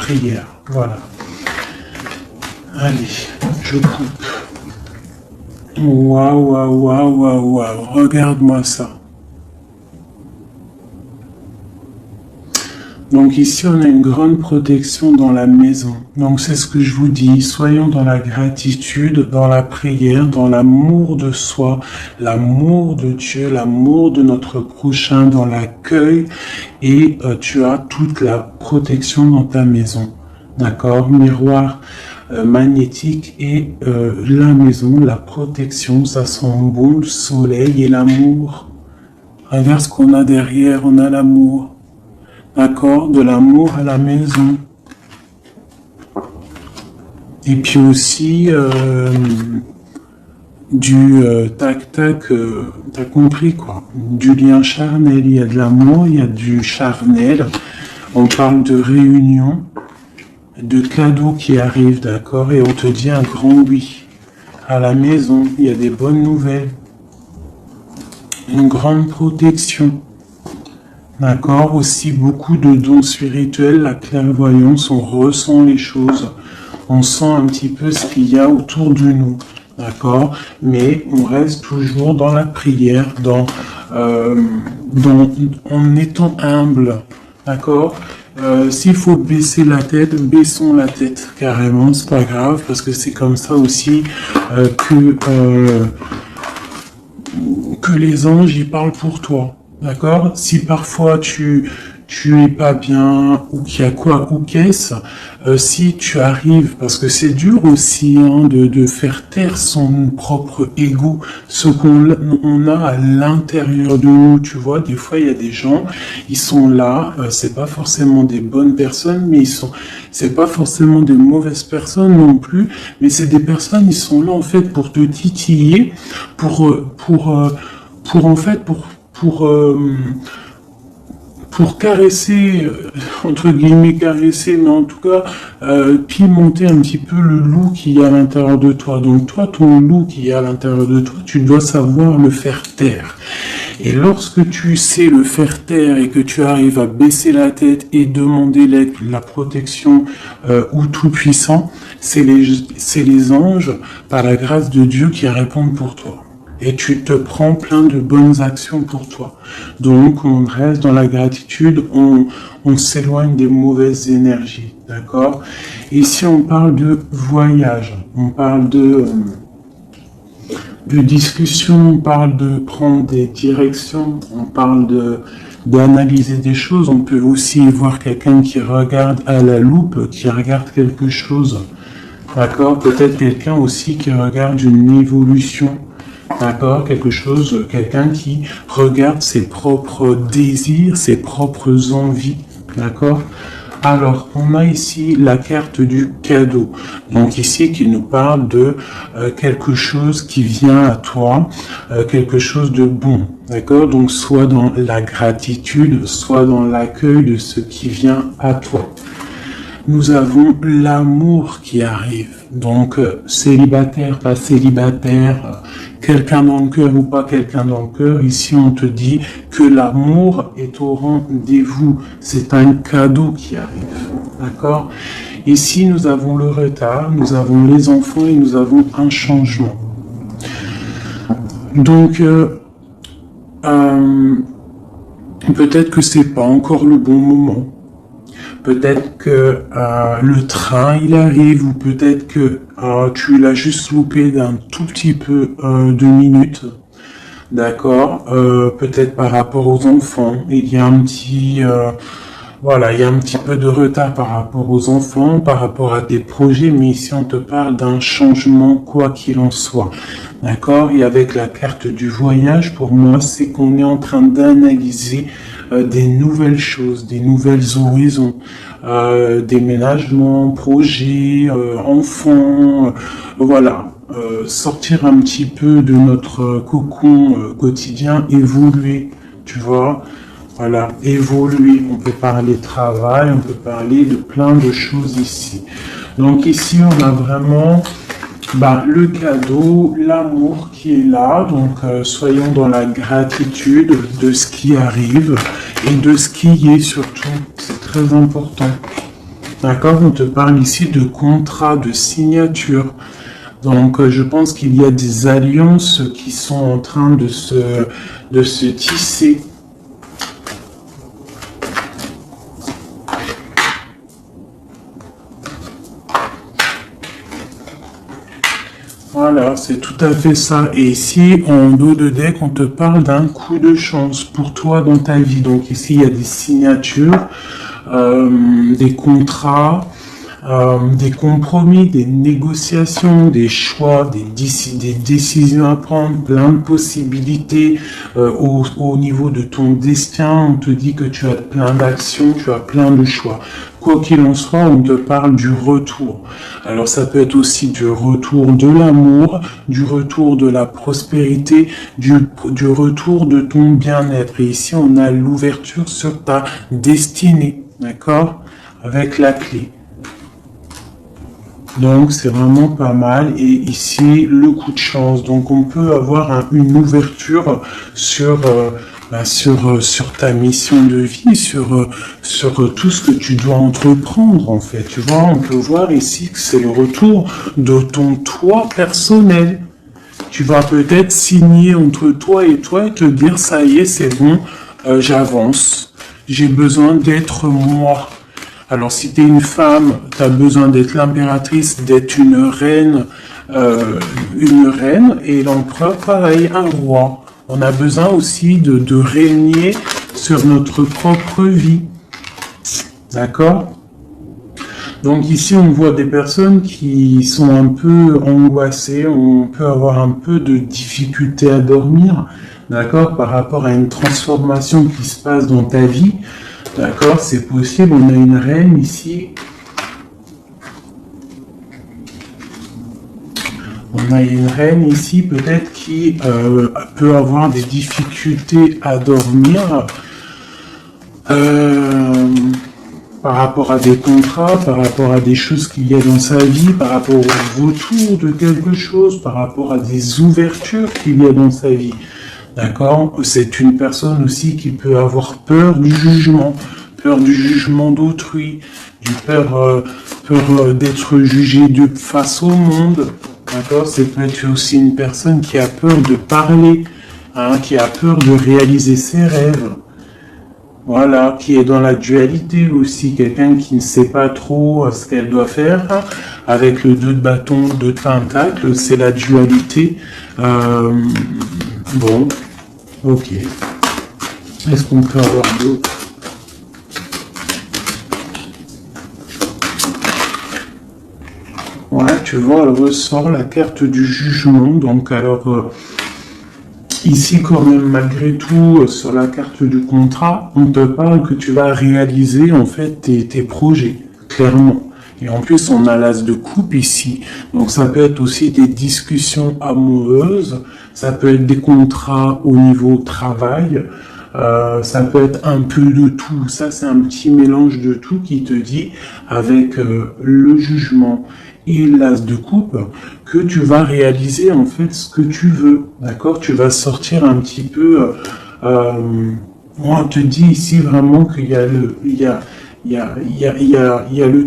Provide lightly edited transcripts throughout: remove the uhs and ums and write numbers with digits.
prière. Voilà. Allez, je coupe. Waouh, waouh, waouh, waouh, waouh. Regarde-moi ça. Donc ici, on a une grande protection dans la maison. Donc c'est ce que je vous dis, soyons dans la gratitude, dans la prière, dans l'amour de soi, l'amour de Dieu, l'amour de notre prochain, dans l'accueil, et tu as toute la protection dans ta maison. D'accord? Miroir magnétique et la maison, la protection, ça sent bon, le soleil et l'amour. Regarde ce qu'on a derrière, on a l'amour. D'accord, de l'amour à la maison. Et puis aussi du tac-tac, t'as compris quoi. Du lien charnel, il y a de l'amour, il y a du charnel. On parle de réunion, de cadeaux qui arrivent, d'accord, et on te dit un grand oui. À la maison, il y a des bonnes nouvelles. Une grande protection. D'accord, aussi beaucoup de dons spirituels, la clairvoyance, on ressent les choses, on sent un petit peu ce qu'il y a autour de nous, d'accord, mais on reste toujours dans la prière, en étant humble, d'accord. S'il faut baisser la tête, baissons la tête, carrément, c'est pas grave, parce que c'est comme ça aussi que les anges y parlent pour toi. D'accord? Si parfois tu es pas bien, ou qu'il y a quoi, ou qu'est-ce, si tu arrives, parce que c'est dur aussi hein, de faire taire son propre ego, ce qu'on a à l'intérieur de nous, tu vois, des fois il y a des gens, ils sont là, c'est pas forcément des bonnes personnes, mais c'est pas forcément des mauvaises personnes non plus, mais c'est des personnes, ils sont là en fait pour te titiller, pour caresser, entre guillemets caresser, mais en tout cas pimenter un petit peu le loup qui y a à l'intérieur de toi. Donc toi, ton loup qui est à l'intérieur de toi, tu dois savoir le faire taire. Et lorsque tu sais le faire taire et que tu arrives à baisser la tête et demander l'aide, la protection au Tout-Puissant, c'est les anges, par la grâce de Dieu, qui répondent pour toi. Et tu te prends plein de bonnes actions pour toi. Donc, on reste dans la gratitude, on s'éloigne des mauvaises énergies, d'accord? Ici, on parle de voyage, on parle de discussion, on parle de prendre des directions, on parle d'analyser des choses. On peut aussi voir quelqu'un qui regarde à la loupe, qui regarde quelque chose, d'accord? Peut-être quelqu'un aussi qui regarde une évolution. D'accord, quelqu'un qui regarde ses propres désirs, ses propres envies, d'accord. Alors, on a ici la carte du cadeau, donc ici qui nous parle de quelque chose qui vient à toi, quelque chose de bon, d'accord. Donc, soit dans la gratitude, soit dans l'accueil de ce qui vient à toi. Nous avons l'amour qui arrive, donc célibataire, pas célibataire, quelqu'un dans le cœur ou pas quelqu'un dans le cœur, ici on te dit que l'amour est au rendez-vous, c'est un cadeau qui arrive, d'accord? Ici nous avons le retard, nous avons les enfants et nous avons un changement. Donc, peut-être que c'est pas encore le bon moment. Peut-être que le train il arrive, ou peut-être que tu l'as juste loupé d'un tout petit peu de minutes, d'accord. Peut-être par rapport aux enfants, il y a un petit il y a un petit peu de retard par rapport aux enfants, par rapport à tes projets, mais ici on te parle d'un changement quoi qu'il en soit, d'accord. Et avec la carte du voyage, pour moi, c'est qu'on est en train d'analyser des nouvelles choses, des nouvelles horizons, déménagement, projets, enfants, voilà. Sortir un petit peu de notre cocon quotidien, évoluer, tu vois. Voilà, évoluer, on peut parler travail, on peut parler de plein de choses ici. Donc ici, on a vraiment le cadeau, l'amour qui est là. Donc soyons dans la gratitude de ce qui arrive et de ce qui est surtout. C'est très important. D'accord? On te parle ici de contrat, de signature. Donc, je pense qu'il y a des alliances qui sont en train de se tisser. Voilà, c'est tout à fait ça. Et ici, en dos de deck, on te parle d'un coup de chance pour toi dans ta vie. Donc ici, il y a des signatures, des contrats, des compromis, des négociations, des choix, des décisions à prendre, plein de possibilités au niveau de ton destin. On te dit que tu as plein d'actions, tu as plein de choix. Quoi qu'il en soit, on te parle du retour. Alors ça peut être aussi du retour de l'amour, du retour de la prospérité, du retour de ton bien-être. Et ici, on a l'ouverture sur ta destinée, d'accord? Avec la clé. Donc c'est vraiment pas mal. Et ici, le coup de chance. Donc on peut avoir une ouverture sur ta mission de vie, sur tout ce que tu dois entreprendre en fait. Tu vois, on peut voir ici que c'est le retour de ton toi personnel. Tu vas peut-être signer entre toi et te dire ça y est, c'est bon, j'avance. J'ai besoin d'être moi. Alors si tu es une femme, tu as besoin d'être l'impératrice, d'être une reine, et l'empereur, pareil, un roi. On a besoin aussi de régner sur notre propre vie. D'accord? Donc ici, on voit des personnes qui sont un peu angoissées, on peut avoir un peu de difficulté à dormir, d'accord, par rapport à une transformation qui se passe dans ta vie. D'accord, c'est possible, on a une reine ici. On a une reine ici, peut-être, qui peut avoir des difficultés à dormir par rapport à des contrats, par rapport à des choses qu'il y a dans sa vie, par rapport au retour de quelque chose, par rapport à des ouvertures qu'il y a dans sa vie. D'accord? C'est une personne aussi qui peut avoir peur du jugement d'autrui, peur d'être jugé de face au monde. D'accord? C'est peut-être aussi une personne qui a peur de parler, hein, qui a peur de réaliser ses rêves. Voilà, qui est dans la dualité aussi, quelqu'un qui ne sait pas trop ce qu'elle doit faire. Avec le 2 de bâton, 2 de pentacle, c'est la dualité. Bon, ok. Est-ce qu'on peut avoir d'autres? Ouais, tu vois, elle ressort la carte du jugement. Donc, alors, ici, quand même, malgré tout, sur la carte du contrat, on te parle que tu vas réaliser, en fait, tes projets, clairement. Et en plus, on a l'as de coupe ici. Donc, ça peut être aussi des discussions amoureuses. Ça peut être des contrats au niveau travail. Ça peut être un peu de tout. Ça, c'est un petit mélange de tout qui te dit, avec le jugement et l'as de coupe, que tu vas réaliser en fait ce que tu veux. D'accord? Tu vas sortir un petit peu. Moi, on te dit ici vraiment qu'il y a le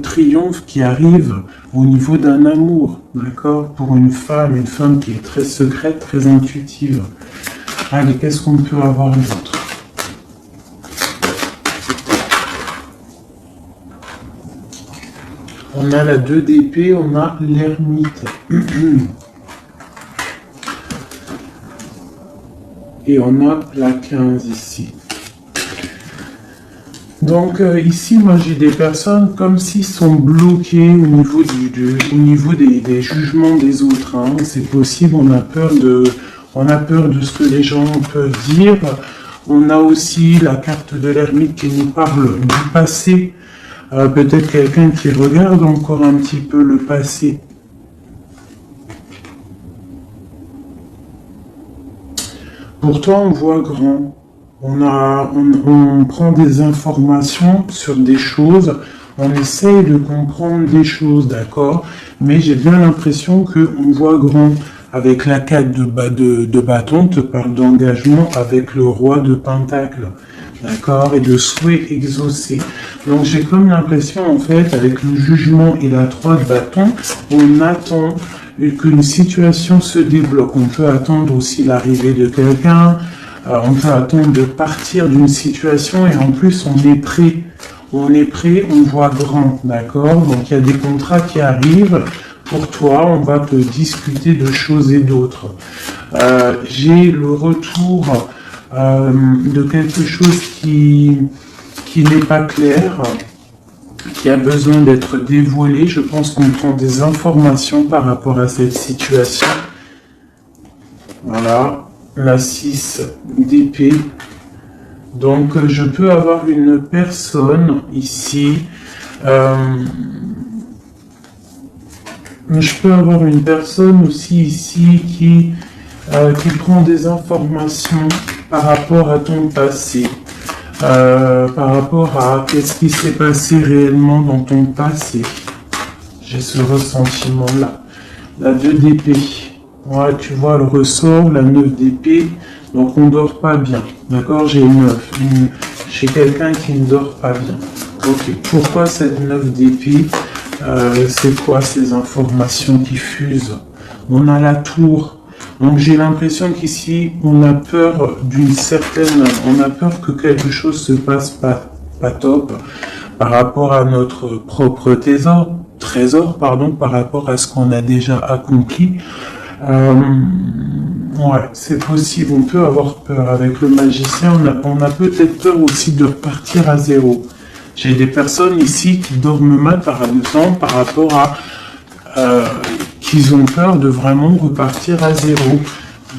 triomphe qui arrive au niveau d'un amour, d'accord? Pour une femme qui est très secrète, très intuitive. Allez, qu'est-ce qu'on peut avoir d'autre? On a la 2 d'épée, on a l'ermite. Et on a la 15 ici. Donc ici, moi j'ai des personnes comme s'ils sont bloqués au niveau des jugements des autres. Hein. C'est possible, on a peur de ce que les gens peuvent dire. On a aussi la carte de l'ermite qui nous parle du passé. Peut-être quelqu'un qui regarde encore un petit peu le passé. Pourtant, on voit grand. On prend des informations sur des choses, on essaye de comprendre des choses, d'accord? Mais j'ai bien l'impression qu'on voit grand. Avec la 4 de bâton, on te parle d'engagement avec le roi de pentacle. d'accord, et de souhaits exaucés. Donc j'ai comme l'impression, en fait, avec le jugement et la 3 de bâton, on attend qu'une situation se débloque. On peut attendre aussi l'arrivée de quelqu'un, on peut attendre de partir d'une situation, et en plus on est prêt. On est prêt, on voit grand, d'accord? Donc il y a des contrats qui arrivent pour toi, on va te discuter de choses et d'autres. J'ai le retour de quelque chose qui n'est pas clair, qui a besoin d'être dévoilé. Je pense qu'on prend des informations par rapport à cette situation. Voilà, la 6 d'épée. Donc, je peux avoir une personne ici. Je peux avoir une personne aussi ici qui prend des informations par rapport à ton passé. Par rapport à qu'est-ce qui s'est passé réellement dans ton passé. J'ai ce ressentiment-là. La 2 d'épée. Ouais, tu vois le ressort, la 9 d'épée. Donc on dort pas bien. D'accord, j'ai une 9. J'ai quelqu'un qui ne dort pas bien. Ok, pourquoi cette 9 d'épée? C'est quoi ces informations qui fusent? On a la tour. Donc j'ai l'impression qu'ici, on a peur on a peur que quelque chose se passe pas top par rapport à notre propre trésor, par rapport à ce qu'on a déjà accompli. Ouais, c'est possible, on peut avoir peur. Avec le magicien, on a peut-être peur aussi de repartir à zéro. J'ai des personnes ici qui dorment mal, par exemple, par rapport à qu'ils ont peur de vraiment repartir à zéro.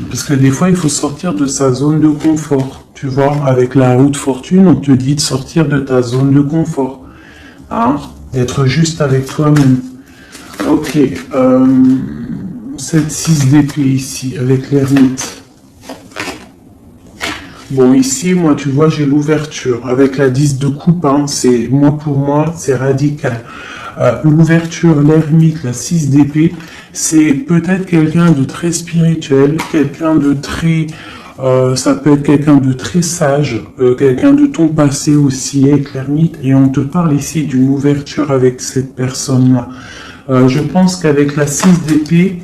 Parce que des fois, il faut sortir de sa zone de confort. Tu vois, avec la roue de fortune, on te dit de sortir de ta zone de confort. Hein? D'être juste avec toi-même. Ok. Cette 6 d'épée ici, avec l'ermite. Bon, ici, moi, tu vois, j'ai l'ouverture. Avec la 10 de coupe, hein, pour moi, c'est radical. L'ouverture, l'ermite, la 6 d'épée, c'est peut-être quelqu'un de très spirituel, quelqu'un de très... ça peut être quelqu'un de très sage, quelqu'un de ton passé aussi avec l'ermite, et on te parle ici d'une ouverture avec cette personne-là. Je pense qu'avec la 6 d'épée,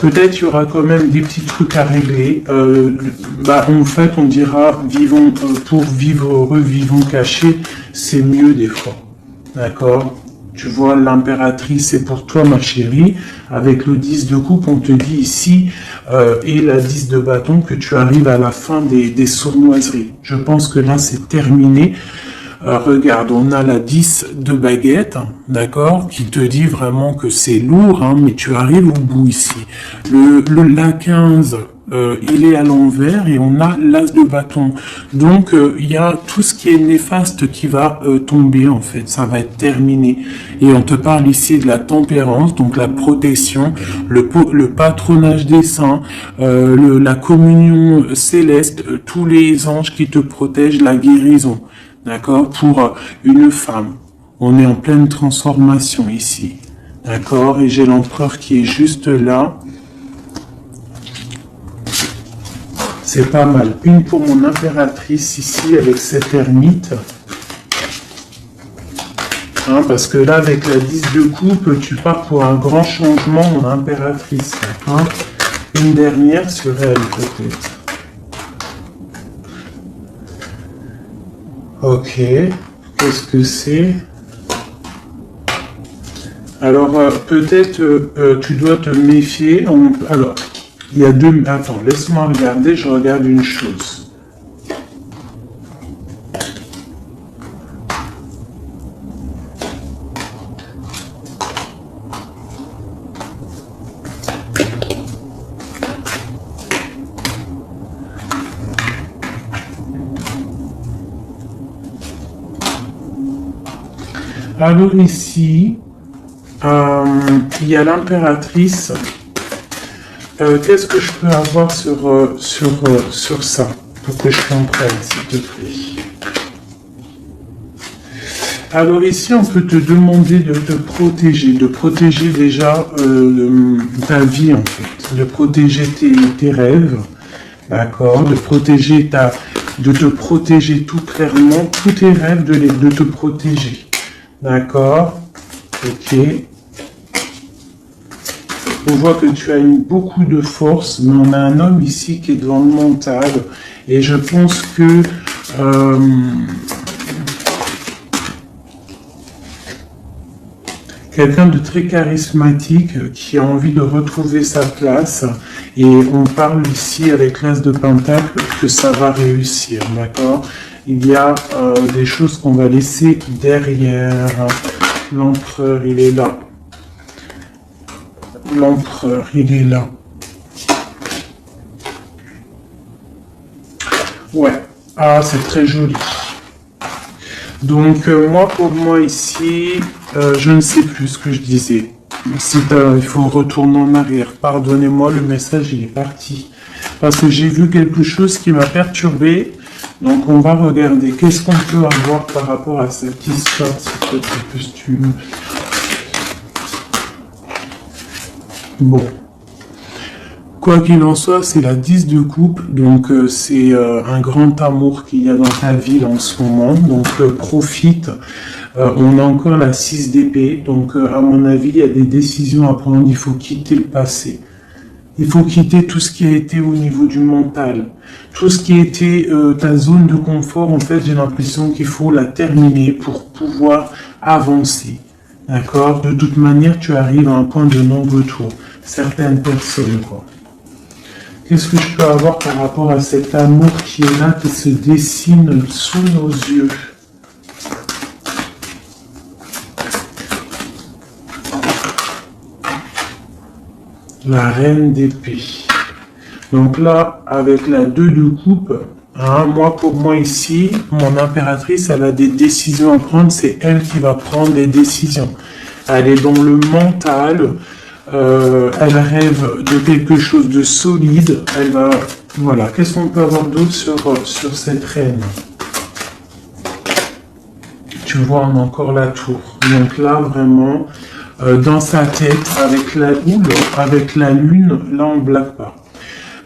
peut-être il y aura quand même des petits trucs à régler. En fait, on dira vivons pour vivre heureux, vivons cachés, c'est mieux des fois. D'accord? Tu vois, l'impératrice, c'est pour toi, ma chérie. Avec le 10 de coupe, on te dit ici, et la 10 de bâton, que tu arrives à la fin des sournoiseries. Je pense que là, c'est terminé. Regarde, on a la 10 de baguette, d'accord, qui te dit vraiment que c'est lourd, hein, mais tu arrives au bout ici. La 15, il est à l'envers et on a l'as de bâton. Donc, il y a tout ce qui est néfaste qui va tomber, en fait. Ça va être terminé. Et on te parle ici de la tempérance, donc la protection, le patronage des saints, la communion céleste, tous les anges qui te protègent, la guérison. D'accord? Pour une femme. On est en pleine transformation ici. D'accord? Et j'ai l'empereur qui est juste là. C'est pas mal. Une pour mon impératrice ici avec cette ermite. Hein, parce que là, avec la 10 de coupe, tu pars pour un grand changement, mon impératrice. Hein? Une dernière sur elle, peut-être. Ok, qu'est-ce que c'est? Alors, peut-être tu dois te méfier. Alors, il y a deux... Attends, laisse-moi regarder, je regarde une chose. Alors ici, il y a l'impératrice. Qu'est-ce que je peux avoir sur ça pour que je comprenne, s'il te plaît? Alors ici, on peut te demander de te protéger déjà ta vie en fait, de protéger tes rêves, d'accord, de protéger de te protéger tout clairement, tous tes rêves de te protéger. D'accord? Ok. On voit que tu as beaucoup de force, mais on a un homme ici qui est dans le mental. Et je pense que quelqu'un de très charismatique qui a envie de retrouver sa place. Et on parle ici avec l'As de Pentacle que ça va réussir, d'accord? Il y a des choses qu'on va laisser derrière. L'empereur, il est là. L'empereur, il est là. Ouais. Ah, c'est très joli. Donc, moi, pour moi, ici, je ne sais plus ce que je disais. Il faut retourner en arrière. Pardonnez-moi, le message, il est parti. Parce que j'ai vu quelque chose qui m'a perturbé. Donc, on va regarder. Qu'est-ce qu'on peut avoir par rapport à cette histoire, s'il te plaît, costume. Bon. Quoi qu'il en soit, c'est la 10 de coupe, donc c'est un grand amour qu'il y a dans ta vie en ce moment, donc profite. On a encore la 6 d'épée, donc à mon avis, il y a des décisions à prendre, il faut quitter le passé. Il faut quitter tout ce qui a été au niveau du mental. Tout ce qui a été ta zone de confort, en fait, j'ai l'impression qu'il faut la terminer pour pouvoir avancer. D'accord? De toute manière, tu arrives à un point de non-retour. Certaines personnes, quoi. Qu'est-ce que je peux avoir par rapport à cet amour qui est là, qui se dessine sous nos yeux? La reine d'épée. Donc là, avec la 2 de coupe, hein, pour moi ici, mon impératrice, elle a des décisions à prendre, c'est elle qui va prendre les décisions. Elle est dans le mental, elle rêve de quelque chose de solide, elle va... Voilà, qu'est-ce qu'on peut avoir d'autre sur cette reine? Tu vois, on a encore la tour. Donc là, vraiment, dans sa tête, avec la lune, là, on ne blague pas.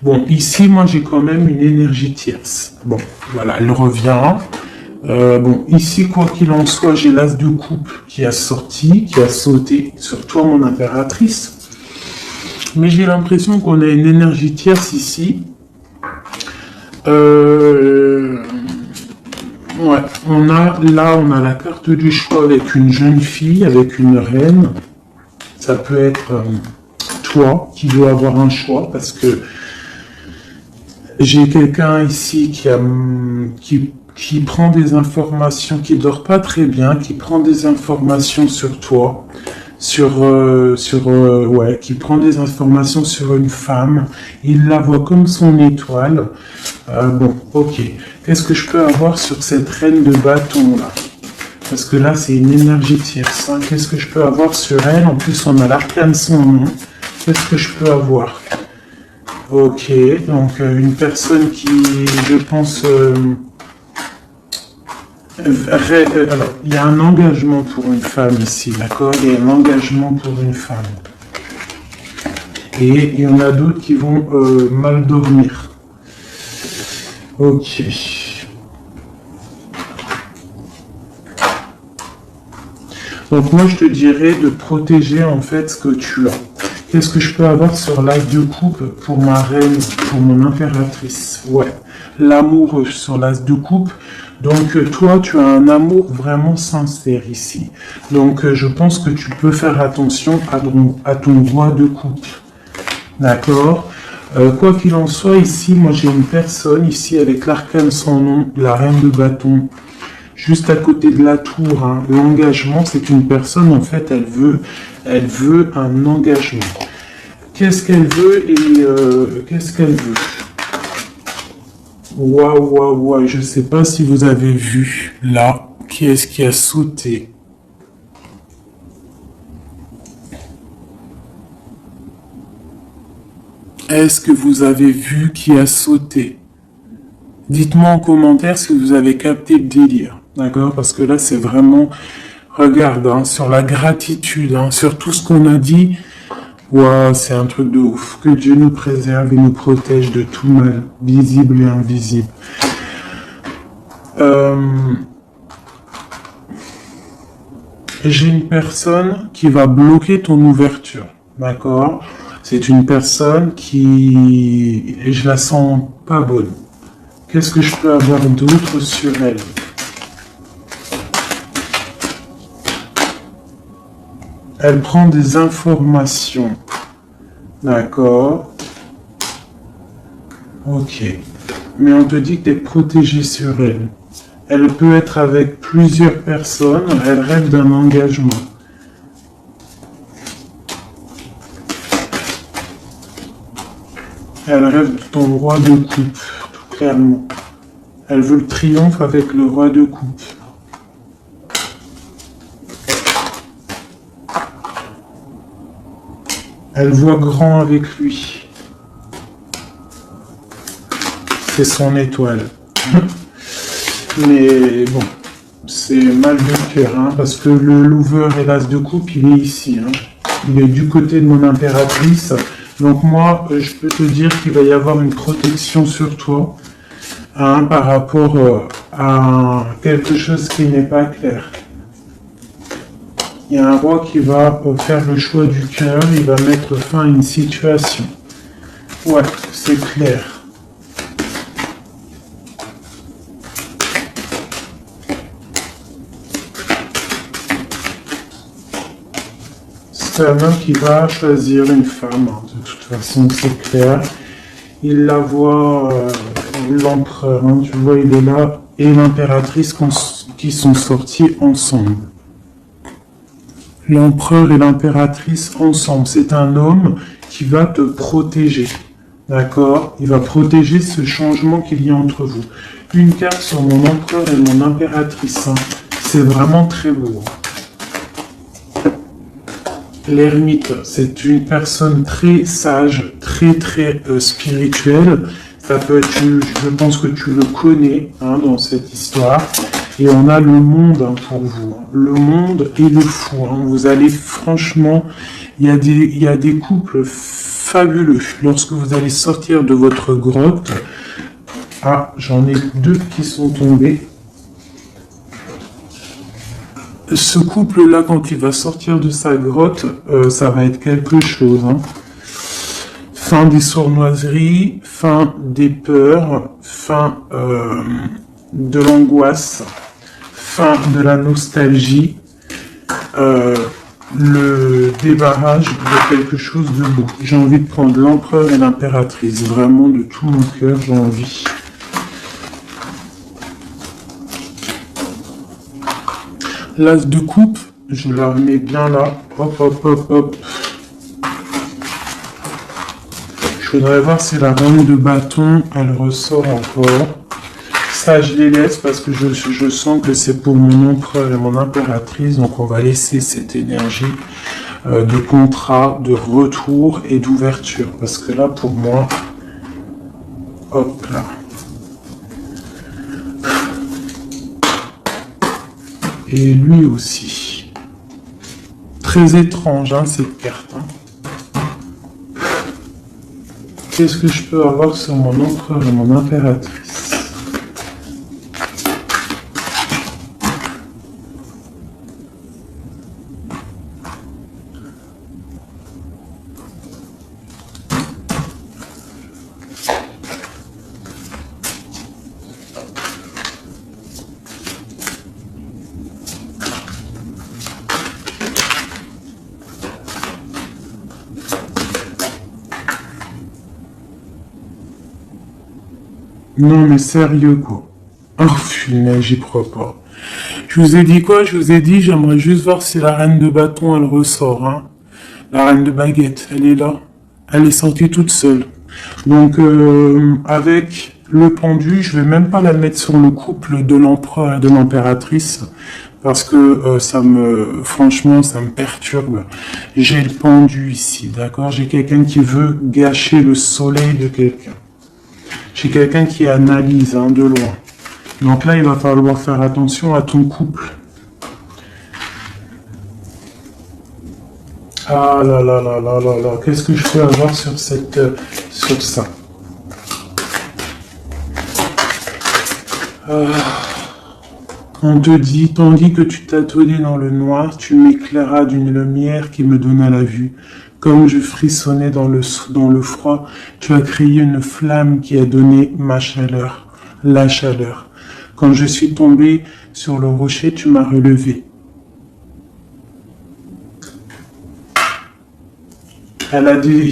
Bon, ici, moi, j'ai quand même une énergie tierce. Bon, voilà, elle revient. Bon, ici, quoi qu'il en soit, j'ai l'as de coupe qui a sauté sur toi, mon impératrice. Mais j'ai l'impression qu'on a une énergie tierce ici. Ouais, on a la carte du choix avec une jeune fille, avec une reine. Ça peut être toi qui dois avoir un choix parce que j'ai quelqu'un ici qui prend des informations, qui dort pas très bien, qui prend des informations sur toi, qui prend des informations sur une femme, il la voit comme son étoile. Bon, ok. Qu'est-ce que je peux avoir sur cette reine de bâton là? Parce que là, c'est une énergie tierce. Hein. Qu'est-ce que je peux avoir sur elle? En plus, on a l'arcane son nom. Qu'est-ce que je peux avoir? Ok, donc une personne qui, je pense... alors, il y a un engagement pour une femme ici, d'accord? Il y a un engagement pour une femme. Et il y en a d'autres qui vont mal dormir. Ok. Donc moi, je te dirais de protéger en fait ce que tu as. Qu'est-ce que je peux avoir sur l'as de coupe pour ma reine, pour mon impératrice? Ouais, l'amour sur l'as de coupe. Donc toi, tu as un amour vraiment sincère ici. Donc je pense que tu peux faire attention à ton roi de coupe. D'accord? Quoi qu'il en soit, ici, moi j'ai une personne ici avec l'arcane sans nom, la reine de bâton, juste à côté de la tour. Hein. L'engagement, c'est une personne, en fait, elle veut un engagement. Qu'est-ce qu'elle veut et qu'est-ce qu'elle veut? Waouh, je sais pas si vous avez vu, là, qui est-ce qui a sauté? Est-ce que vous avez vu qui a sauté? Dites-moi en commentaire si vous avez capté le délire, d'accord? Parce que là, c'est vraiment... Regarde, hein, sur la gratitude, hein, sur tout ce qu'on a dit... Waouh, c'est un truc de ouf. Que Dieu nous préserve et nous protège de tout mal, visible et invisible. J'ai une personne qui va bloquer ton ouverture, d'accord? C'est une personne qui... je la sens pas bonne. Qu'est-ce que je peux avoir d'autre sur elle? Elle prend des informations, d'accord? Ok. Mais on te dit que tu es protégé sur elle. Elle peut être avec plusieurs personnes, elle rêve d'un engagement. Elle rêve de ton roi de coupe, tout clairement. Elle veut le triomphe avec le roi de coupe. Elle voit grand avec lui. C'est son étoile. Mais bon, c'est mal de cœur, hein, parce que le lover et l'as de coupe, il est ici. Hein. Il est du côté de mon impératrice. Donc moi, je peux te dire qu'il va y avoir une protection sur toi, hein, par rapport à quelque chose qui n'est pas clair. Il y a un roi qui va faire le choix du cœur, il va mettre fin à une situation. Ouais, c'est clair. C'est un homme qui va choisir une femme, hein. De toute façon c'est clair. Il la voit, l'empereur, hein, tu vois, il est là, et l'impératrice qui sont sortis ensemble. L'empereur et l'impératrice ensemble, c'est un homme qui va te protéger, d'accord? Il va protéger ce changement qu'il y a entre vous. Une carte sur mon empereur et mon impératrice, hein. C'est vraiment très beau. L'ermite, c'est une personne très sage, très spirituelle. Ça peut être, je pense que tu le connais, hein, dans cette histoire. Et on a le monde, hein, pour vous. Le monde et le fou. Hein. Vous allez franchement, il y a des couples fabuleux. Lorsque vous allez sortir de votre grotte, ah, j'en ai deux qui sont tombés. Ce couple-là, quand il va sortir de sa grotte, ça va être quelque chose. Hein. Fin des sournoiseries, fin des peurs, fin de l'angoisse, fin de la nostalgie, le débarrage de quelque chose de beau. J'ai envie de prendre l'empereur et l'impératrice. Vraiment, de tout mon cœur, j'ai envie. L'as de coupe, je la remets bien là. Hop, hop, hop, hop. Je voudrais voir si la reine de bâton, elle ressort encore. Ça, je les laisse parce que je sens que c'est pour mon empereur et mon impératrice. Donc, on va laisser cette énergie de contrat, de retour et d'ouverture. Parce que là, pour moi, hop là. Et lui aussi. Très étrange, hein, cette carte. Hein. Qu'est-ce que je peux avoir sur mon empereur et mon impératrice? Non, mais sérieux, quoi. Oh, punaise, j'y crois pas. Je vous ai dit quoi? Je vous ai dit, j'aimerais juste voir si la reine de bâton, elle ressort, hein. La reine de baguette, elle est là. Elle est sortie toute seule. Donc, avec le pendu, je vais même pas la mettre sur le couple de l'empereur et de l'impératrice. Parce que franchement, ça me perturbe. J'ai le pendu ici, d'accord? J'ai quelqu'un qui veut gâcher le soleil de quelqu'un. J'ai quelqu'un qui analyse, hein, de loin. Donc là, il va falloir faire attention à ton couple. Ah là là là là là là. Qu'est-ce que je peux avoir sur ça? On te dit, tandis que tu tâtonnais dans le noir, tu m'éclairas d'une lumière qui me donna la vue. Comme je frissonnais dans le froid, tu as créé une flamme qui a donné ma chaleur, la chaleur. Quand je suis tombé sur le rocher, tu m'as relevé.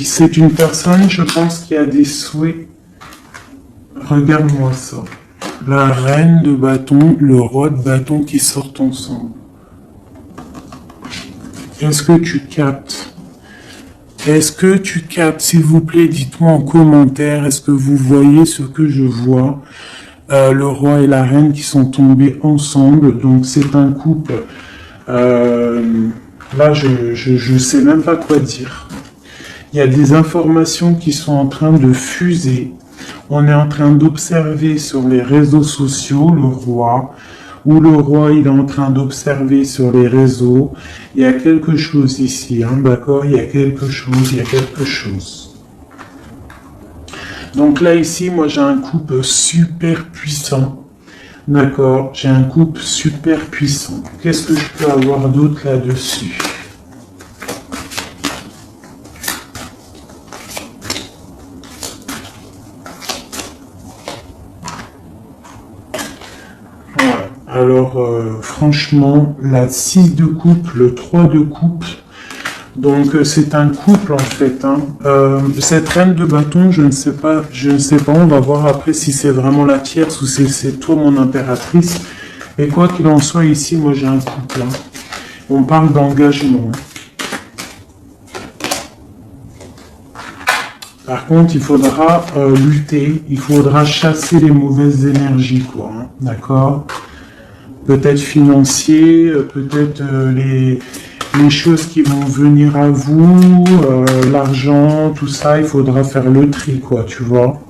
C'est une personne, je pense, qui a des souhaits. Regarde-moi ça. La reine de bâton, le roi de bâton qui sortent ensemble. Est-ce que tu captes? Est-ce que tu captes? S'il vous plaît, dites-moi en commentaire, est-ce que vous voyez ce que je vois? Le roi et la reine qui sont tombés ensemble, donc c'est un couple. Là, je sais même pas quoi dire. Il y a des informations qui sont en train de fuser. On est en train d'observer sur les réseaux sociaux le roi, ou le roi il est en train d'observer sur les réseaux. Il y a quelque chose ici, hein, d'accord? Il y a quelque chose. Donc là ici, moi j'ai un couple super puissant. D'accord? J'ai un couple super puissant. Qu'est-ce que je peux avoir d'autre là-dessus? Alors, franchement, la 6 de coupe, le 3 de coupe, donc c'est un couple en fait. Hein. Cette reine de bâton, je ne sais pas, on va voir après si c'est vraiment la tierce ou si c'est toi mon impératrice. Et quoi qu'il en soit, ici, moi j'ai un couple. Hein. On parle d'engagement. Par contre, il faudra lutter, il faudra chasser les mauvaises énergies, quoi. Hein. D'accord? Peut-être financier, peut-être les choses qui vont venir à vous, l'argent, tout ça, il faudra faire le tri, quoi, tu vois.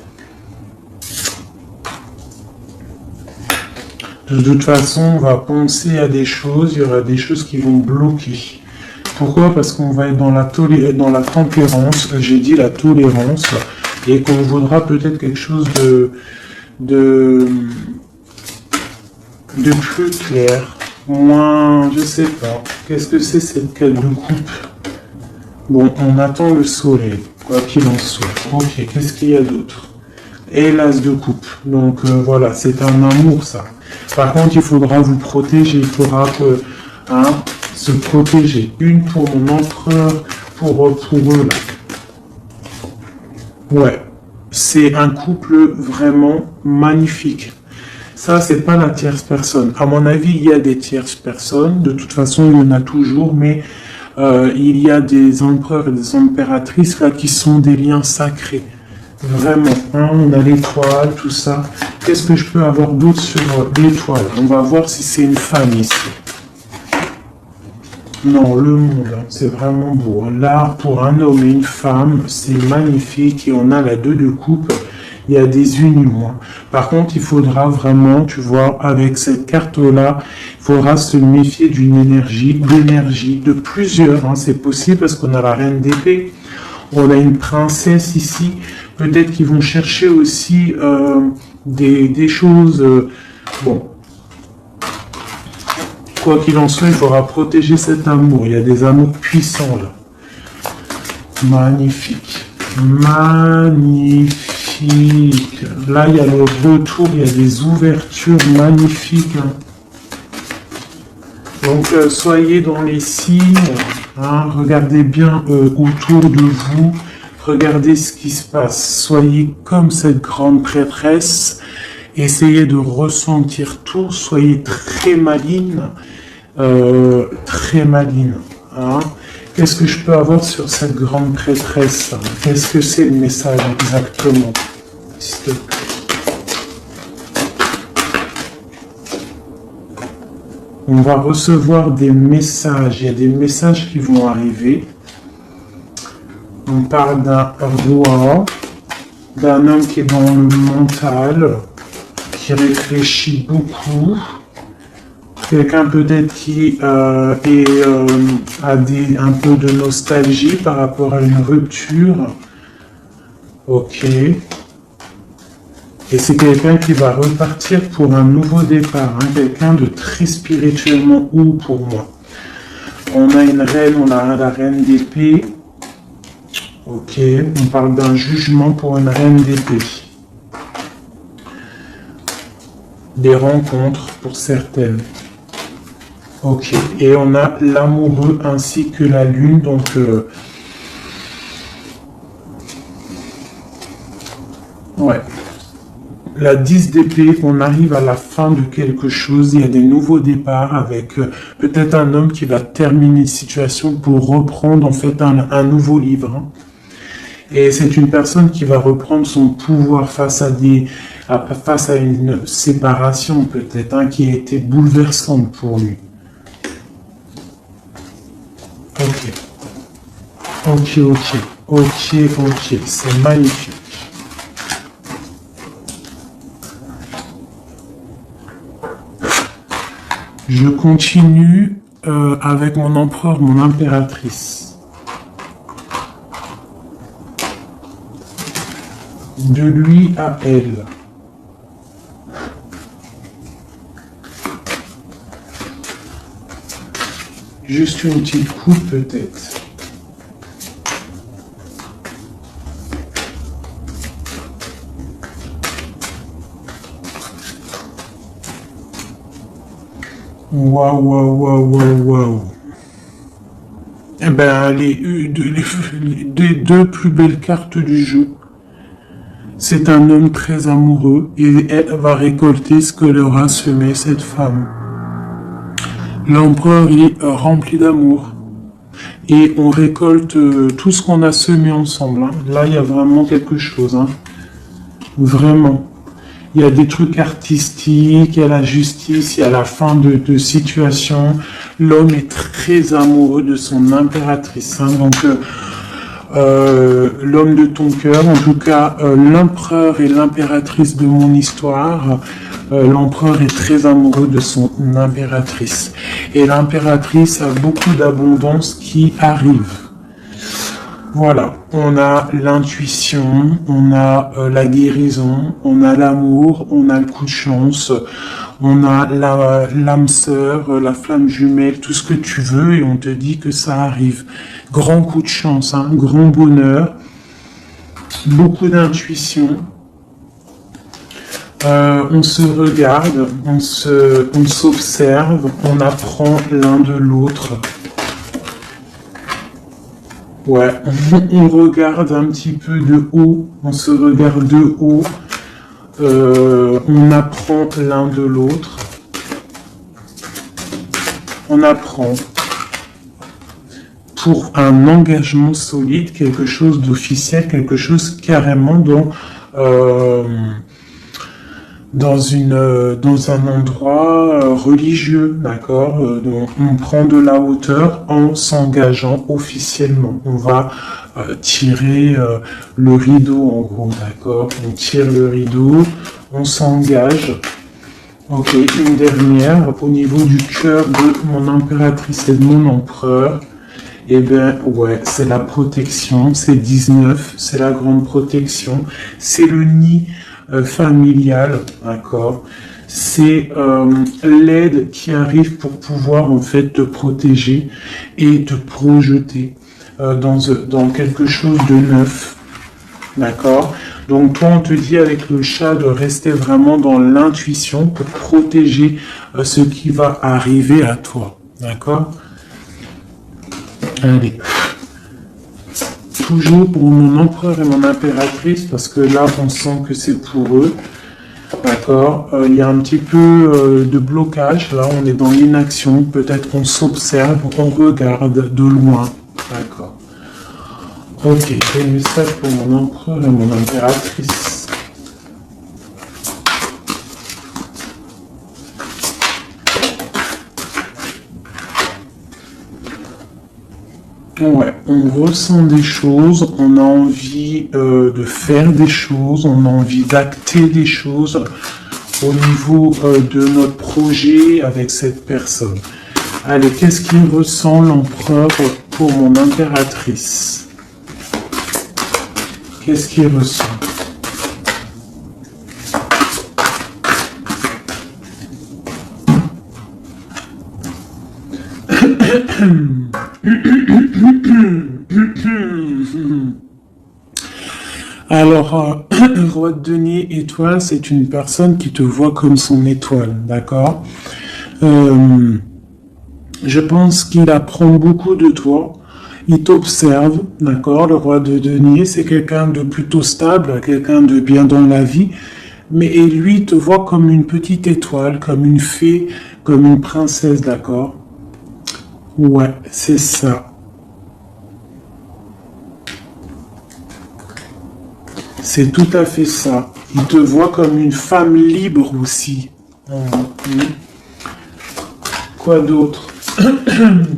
De toute façon, on va penser à des choses, il y aura des choses qui vont bloquer. Pourquoi? Parce qu'on va être dans la tempérance, j'ai dit la tolérance, et qu'on voudra peut-être quelque chose de plus clair, moins, je sais pas. Qu'est-ce que c'est cette quête de coupe? Bon, on attend le soleil, quoi qu'il en soit. Ok, qu'est-ce qu'il y a d'autre? Et l'as de coupe. Donc voilà, c'est un amour ça. Par contre, il faudra vous protéger, il faudra se protéger. Une pour mon empereur, pour eux là. Ouais, c'est un couple vraiment magnifique. Ça, c'est pas la tierce personne. À mon avis, il y a des tierces personnes. De toute façon, il y en a toujours, mais il y a des empereurs et des impératrices là qui sont des liens sacrés. Vraiment. Hein, on a l'étoile, tout ça. Qu'est-ce que je peux avoir d'autre sur l'étoile? On va voir si c'est une femme ici. Non, le monde, hein, c'est vraiment beau. Là, pour un homme et une femme, c'est magnifique. Et on a la 2 de coupe. Il y a des unions. Par contre, il faudra vraiment, tu vois, avec cette carte-là, il faudra se méfier d'une énergie, de plusieurs. Hein, c'est possible parce qu'on a la reine d'épée, on a une princesse ici. Peut-être qu'ils vont chercher aussi des choses. Bon, quoi qu'il en soit, il faudra protéger cet amour. Il y a des amours puissants là. Magnifique. Là, il y a le retour, il y a des ouvertures magnifiques. Hein. Donc, soyez dans les signes. Hein, regardez bien autour de vous. Regardez ce qui se passe. Soyez comme cette grande prêtresse. Essayez de ressentir tout. Soyez très maligne. Très maligne. Hein. Qu'est-ce que je peux avoir sur cette grande prêtresse? Qu'est-ce que c'est le message exactement? S'il te plaît. On va recevoir des messages. Il y a des messages qui vont arriver. On parle d'un roi, d'un homme qui est dans le mental, qui réfléchit beaucoup. Quelqu'un peut-être qui a un peu de nostalgie par rapport à une rupture. Ok. Et c'est quelqu'un qui va repartir pour un nouveau départ, hein, quelqu'un de très spirituellement haut pour moi. On a une reine, on a la reine d'épée. Ok, on parle d'un jugement pour une reine d'épée. Des rencontres pour certaines. Ok, et on a l'amoureux ainsi que la lune, donc ouais. La 10 d'épée, on arrive à la fin de quelque chose, il y a des nouveaux départs avec peut-être un homme qui va terminer une situation pour reprendre en fait un nouveau livre. Hein. Et c'est une personne qui va reprendre son pouvoir face à une séparation peut-être, hein, qui a été bouleversante pour lui. Ok, c'est magnifique. Je continue avec mon empereur, mon impératrice. De lui à elle. Juste une petite coupe peut-être. Waouh. Eh ben, les deux plus belles cartes du jeu. C'est un homme très amoureux et elle va récolter ce que leur a semé cette femme. L'empereur est rempli d'amour. Et on récolte tout ce qu'on a semé ensemble. Hein. Là, il y a vraiment quelque chose. Hein. Vraiment. Il y a des trucs artistiques, il y a la justice, il y a la fin de situation. L'homme est très amoureux de son impératrice. Hein. Donc, l'homme de ton cœur, en tout cas, l'empereur et l'impératrice de mon histoire. L'empereur est très amoureux de son impératrice. Et l'impératrice a beaucoup d'abondance qui arrive. Voilà, on a l'intuition, on a la guérison, on a l'amour, on a le coup de chance, on a l'âme sœur, la flamme jumelle, tout ce que tu veux, et on te dit que ça arrive. Grand coup de chance, hein, grand bonheur, beaucoup d'intuition. On se regarde, on s'observe, on apprend l'un de l'autre. Ouais, on regarde un petit peu de haut, on se regarde de haut, on apprend l'un de l'autre. On apprend pour un engagement solide, quelque chose d'officiel, quelque chose carrément dans un endroit religieux, d'accord, on prend de la hauteur en s'engageant officiellement. On va tirer le rideau en gros, d'accord. On tire le rideau, on s'engage. Ok, une dernière au niveau du cœur de mon impératrice et de mon empereur. Eh bien, ouais, c'est la protection, c'est 19, c'est la grande protection, c'est le nid familial, d'accord. C'est l'aide qui arrive pour pouvoir en fait te protéger et te projeter dans quelque chose de neuf, d'accord. Donc toi on te dit avec le chat de rester vraiment dans l'intuition pour protéger ce qui va arriver à toi, d'accord. Allez. Toujours pour mon empereur et mon impératrice, parce que là, on sent que c'est pour eux. D'accord. Il y a un petit peu de blocage. Là, on est dans l'inaction. Peut-être qu'on s'observe, on regarde de loin. D'accord. Ok, j'ai mis ça pour mon empereur et mon impératrice. Ouais, on ressent des choses, on a envie de faire des choses, on a envie d'acter des choses au niveau de notre projet avec cette personne. Allez, qu'est-ce qu'il ressent l'empereur pour mon impératrice? Qu'est-ce qu'il ressent? Alors, roi de denier étoile, c'est une personne qui te voit comme son étoile, d'accord? Je pense qu'il apprend beaucoup de toi. Il t'observe, d'accord? Le roi de denier, c'est quelqu'un de plutôt stable, quelqu'un de bien dans la vie. Mais et lui, il te voit comme une petite étoile, comme une fée, comme une princesse, d'accord? Ouais, c'est ça. C'est tout à fait ça. Il te voit comme une femme libre aussi. Mhm. Quoi d'autre?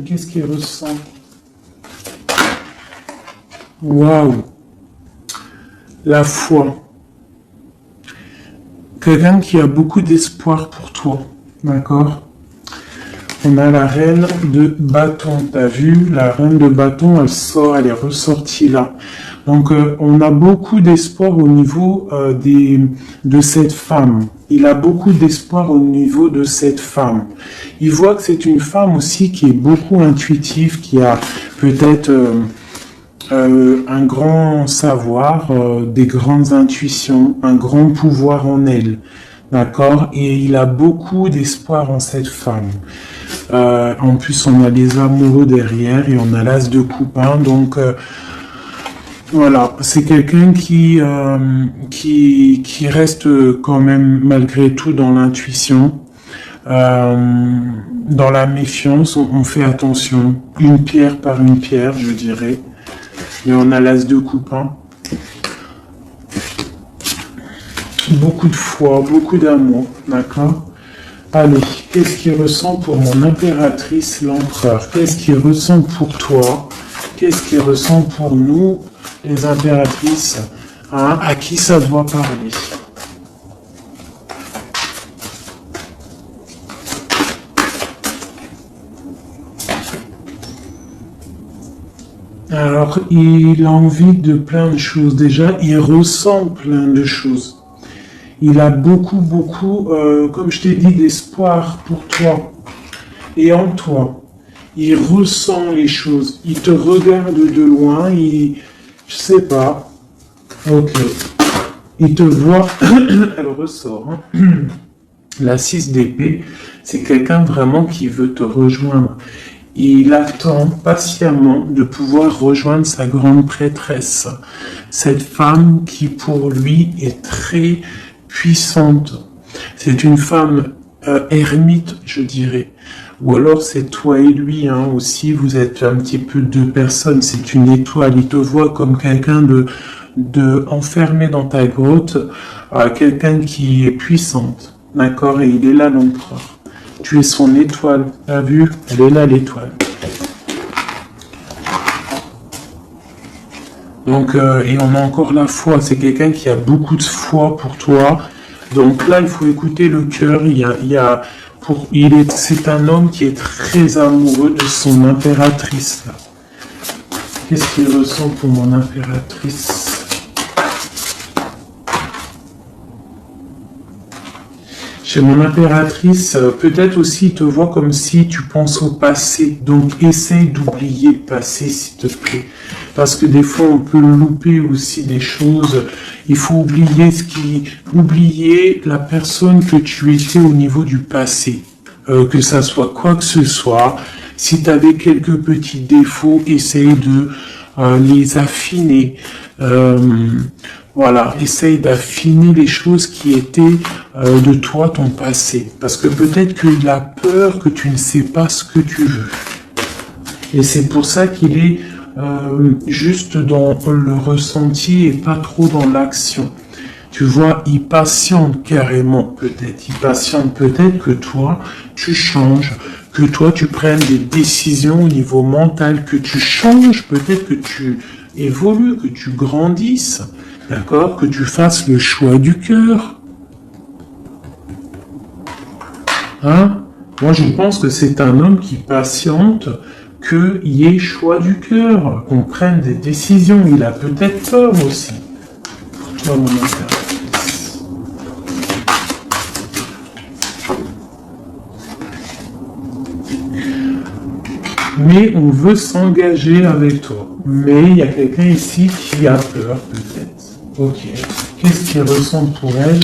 Qu'est-ce qu'il ressent? Waouh! La foi. Quelqu'un qui a beaucoup d'espoir pour toi. D'accord? On a la reine de bâton. T'as vu? La reine de bâton, elle sort, elle est ressortie là. Donc, on a beaucoup d'espoir au niveau de cette femme. Il a beaucoup d'espoir au niveau de cette femme. Il voit que c'est une femme aussi qui est beaucoup intuitive, qui a peut-être un grand savoir, des grandes intuitions, un grand pouvoir en elle. D'accord? Et il a beaucoup d'espoir en cette femme. En plus, on a les amoureux derrière et on a l'as de coupe. Donc, voilà, c'est quelqu'un qui reste quand même malgré tout dans l'intuition, dans la méfiance. On fait attention, une pierre par une pierre, je dirais. Mais on a l'as de coupe. Beaucoup de foi, beaucoup d'amour, d'accord? Allez, qu'est-ce qu'il ressent pour mon impératrice, l'empereur? Qu'est-ce qu'il ressent pour toi? Qu'est-ce qu'il ressent pour nous, les impératrices? À qui ça doit parler? Alors, il a envie de plein de choses. Déjà, il ressent plein de choses. Il a beaucoup, comme je t'ai dit, d'espoir pour toi et en toi. Il ressent les choses. Il te regarde de loin. Je sais pas. Ok. Il te voit. Elle ressort. La 6 d'épée, c'est quelqu'un vraiment qui veut te rejoindre. Il attend patiemment de pouvoir rejoindre sa grande prêtresse. Cette femme qui pour lui est très puissante. C'est une femme ermite, je dirais. Ou alors c'est toi et lui aussi, vous êtes un petit peu deux personnes, c'est une étoile. Il te voit comme quelqu'un de enfermé dans ta grotte, quelqu'un qui est puissante. D'accord? Et il est là l'empereur. Tu es son étoile. T'as vu? Elle est là l'étoile. Donc, et on a encore la foi. C'est quelqu'un qui a beaucoup de foi pour toi. Donc là, il faut écouter le cœur. C'est un homme qui est très amoureux de son impératrice. Qu'est-ce qu'il ressent pour mon impératrice? Chez mon impératrice, peut-être aussi il te voit comme si tu penses au passé. Donc essaye d'oublier le passé, s'il te plaît. Parce que des fois on peut louper aussi des choses. Il faut oublier la personne que tu étais au niveau du passé. Que ça soit quoi que ce soit. Si tu avais quelques petits défauts, essaye de les affiner. Voilà, essaye d'affiner les choses qui étaient de toi, ton passé. Parce que peut-être qu'il a peur que tu ne sais pas ce que tu veux. Et c'est pour ça qu'il est juste dans le ressenti et pas trop dans l'action. Tu vois, il patiente carrément peut-être. Il patiente peut-être que toi, tu changes, que toi, tu prennes des décisions au niveau mental, que tu changes, peut-être que tu évolues, que tu grandisses. D'accord? Que tu fasses le choix du cœur. Moi, je pense que c'est un homme qui patiente qu'il y ait choix du cœur, qu'on prenne des décisions. Il a peut-être peur aussi. Pour toi, mon impératrice. mais on veut s'engager avec toi. Mais il y a quelqu'un ici qui a peur, peut-être. Ok. Qu'est-ce qu'il ressent pour elle?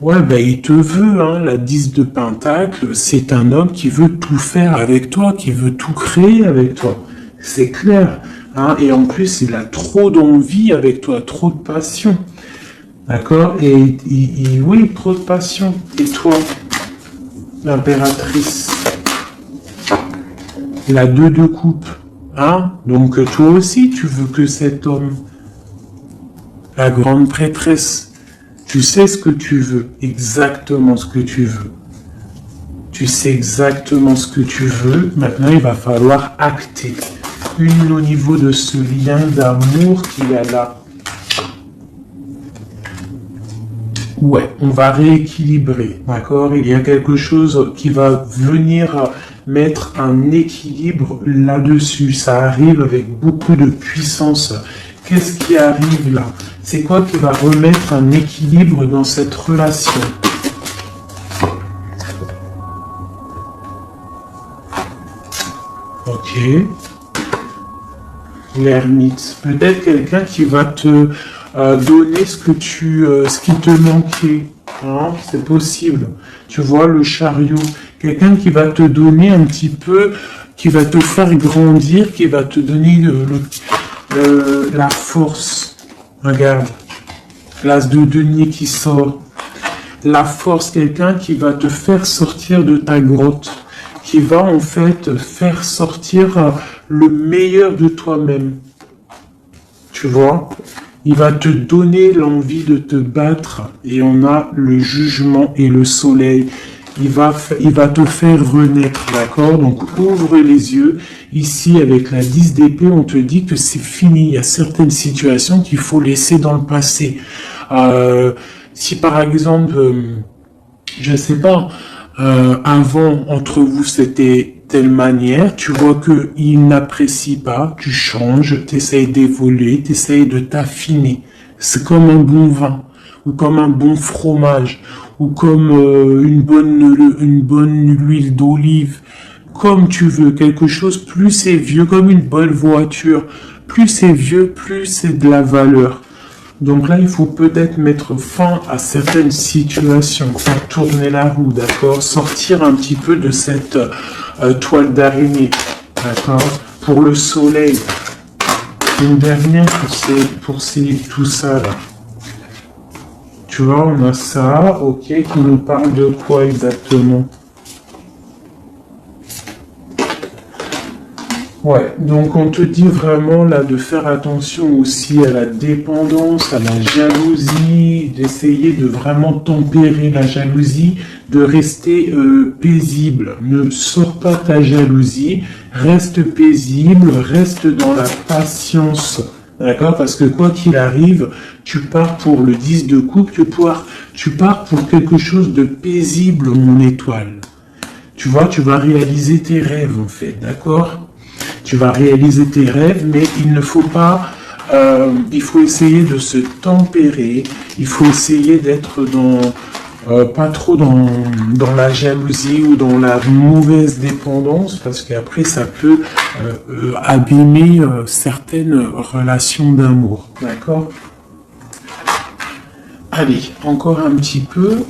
Ouais, ben il te veut, hein. La 10 de Pentacle, c'est un homme qui veut tout faire avec toi, qui veut tout créer avec toi. C'est clair. Hein. Et en plus, il a trop d'envie avec toi, trop de passion. D'accord? Et oui, trop de passion. Et toi, l'impératrice, la 2 de coupe. Hein? Donc toi aussi, tu veux que cet homme, la grande prêtresse, tu sais ce que tu veux, exactement ce que tu veux. Tu sais exactement ce que tu veux. Maintenant, il va falloir acter. Une au niveau de ce lien d'amour qu'il y a là. Ouais, on va rééquilibrer, d'accord? Il y a quelque chose qui va venir mettre un équilibre là-dessus. Ça arrive avec beaucoup de puissance. Qu'est-ce qui arrive là? C'est quoi qui va remettre un équilibre dans cette relation? Ok. L'ermite. Peut-être quelqu'un qui va te donner ce qui te manquait. Hein, c'est possible. Tu vois, le chariot. Quelqu'un qui va te donner un petit peu, qui va te faire grandir, qui va te donner la force. Regarde. L'as de denier qui sort. La force, quelqu'un qui va te faire sortir de ta grotte. Qui va en fait faire sortir le meilleur de toi-même. Tu vois? Il va te donner l'envie de te battre et on a le jugement et le soleil. Il va te faire renaître, d'accord? Donc ouvre les yeux. Ici, avec la 10 d'épée, on te dit que c'est fini. Il y a certaines situations qu'il faut laisser dans le passé. Si par exemple, je sais pas, avant, entre vous, c'était telle manière, tu vois que il n'apprécie pas, tu changes, tu essayes d'évoluer, tu essayes de t'affiner. C'est comme un bon vin, ou comme un bon fromage, ou comme une bonne huile d'olive, comme tu veux, quelque chose, plus c'est vieux, comme une bonne voiture, plus c'est vieux, plus c'est de la valeur. Donc là, il faut peut-être mettre fin à certaines situations, faire tourner la roue, d'accord? Sortir un petit peu de cette toile d'araignée, d'accord? Pour le soleil. Une dernière pour tout ça là. Tu vois, on a ça, ok, qui nous parle de quoi exactement? Ouais, donc on te dit vraiment là de faire attention aussi à la dépendance, à la jalousie, d'essayer de vraiment tempérer la jalousie, de rester paisible. Ne sors pas ta jalousie, reste paisible, reste dans la patience. D'accord? Parce que quoi qu'il arrive, tu pars pour le 10 de coupe, tu pars pour quelque chose de paisible, mon étoile. Tu vois, tu vas réaliser tes rêves en fait, d'accord? Tu vas réaliser tes rêves, mais il ne faut pas, il faut essayer de se tempérer, il faut essayer d'être pas trop dans la jalousie ou dans la mauvaise dépendance, parce qu'après ça peut abîmer certaines relations d'amour, d'accord? Allez, encore un petit peu.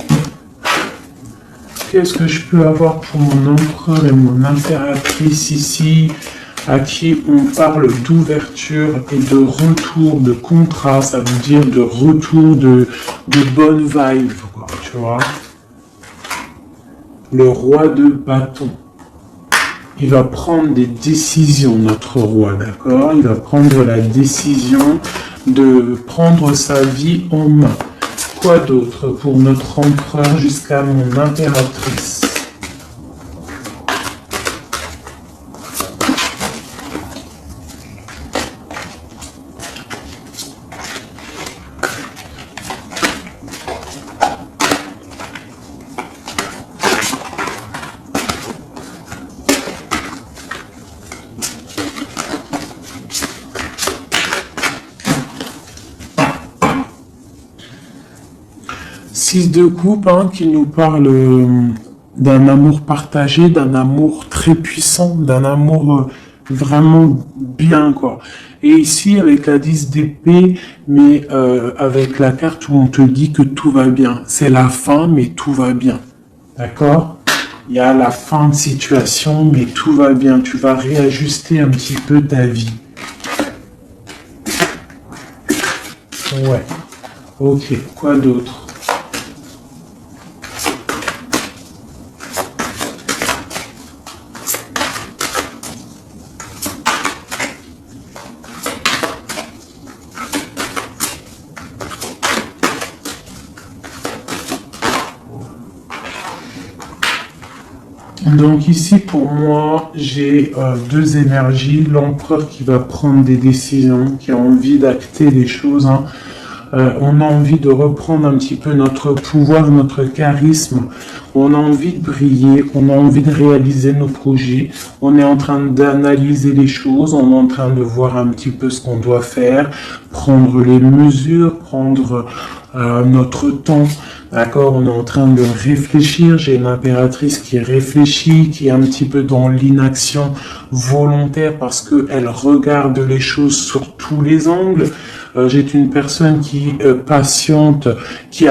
Qu'est-ce que je peux avoir pour mon empereur et mon impératrice ici, à qui on parle d'ouverture et de retour, de contrat, ça veut dire de retour de bonne vibe, quoi, tu vois. Le roi de bâton. Il va prendre des décisions, notre roi, d'accord? Il va prendre la décision de prendre sa vie en main. Quoi d'autre pour notre empereur jusqu'à mon impératrice? De coupe hein, qui nous parle d'un amour partagé, d'un amour très puissant, d'un amour vraiment bien, quoi. Et ici, avec la 10 d'épée, mais avec la carte où on te dit que tout va bien. C'est la fin, mais tout va bien. D'accord? Il y a la fin de situation, mais tout va bien. Tu vas réajuster un petit peu ta vie. Ouais. Ok. Quoi d'autre? Donc ici, pour moi, j'ai deux énergies. L'empereur qui va prendre des décisions, qui a envie d'acter des choses, hein. On a envie de reprendre un petit peu notre pouvoir, notre charisme. On a envie de briller, on a envie de réaliser nos projets. On est en train d'analyser les choses, on est en train de voir un petit peu ce qu'on doit faire, prendre les mesures, prendre notre temps. D'accord, on est en train de réfléchir. J'ai une impératrice qui réfléchit, qui est un petit peu dans l'inaction volontaire parce qu'elle regarde les choses sur tous les angles. J'ai une personne qui patiente, qui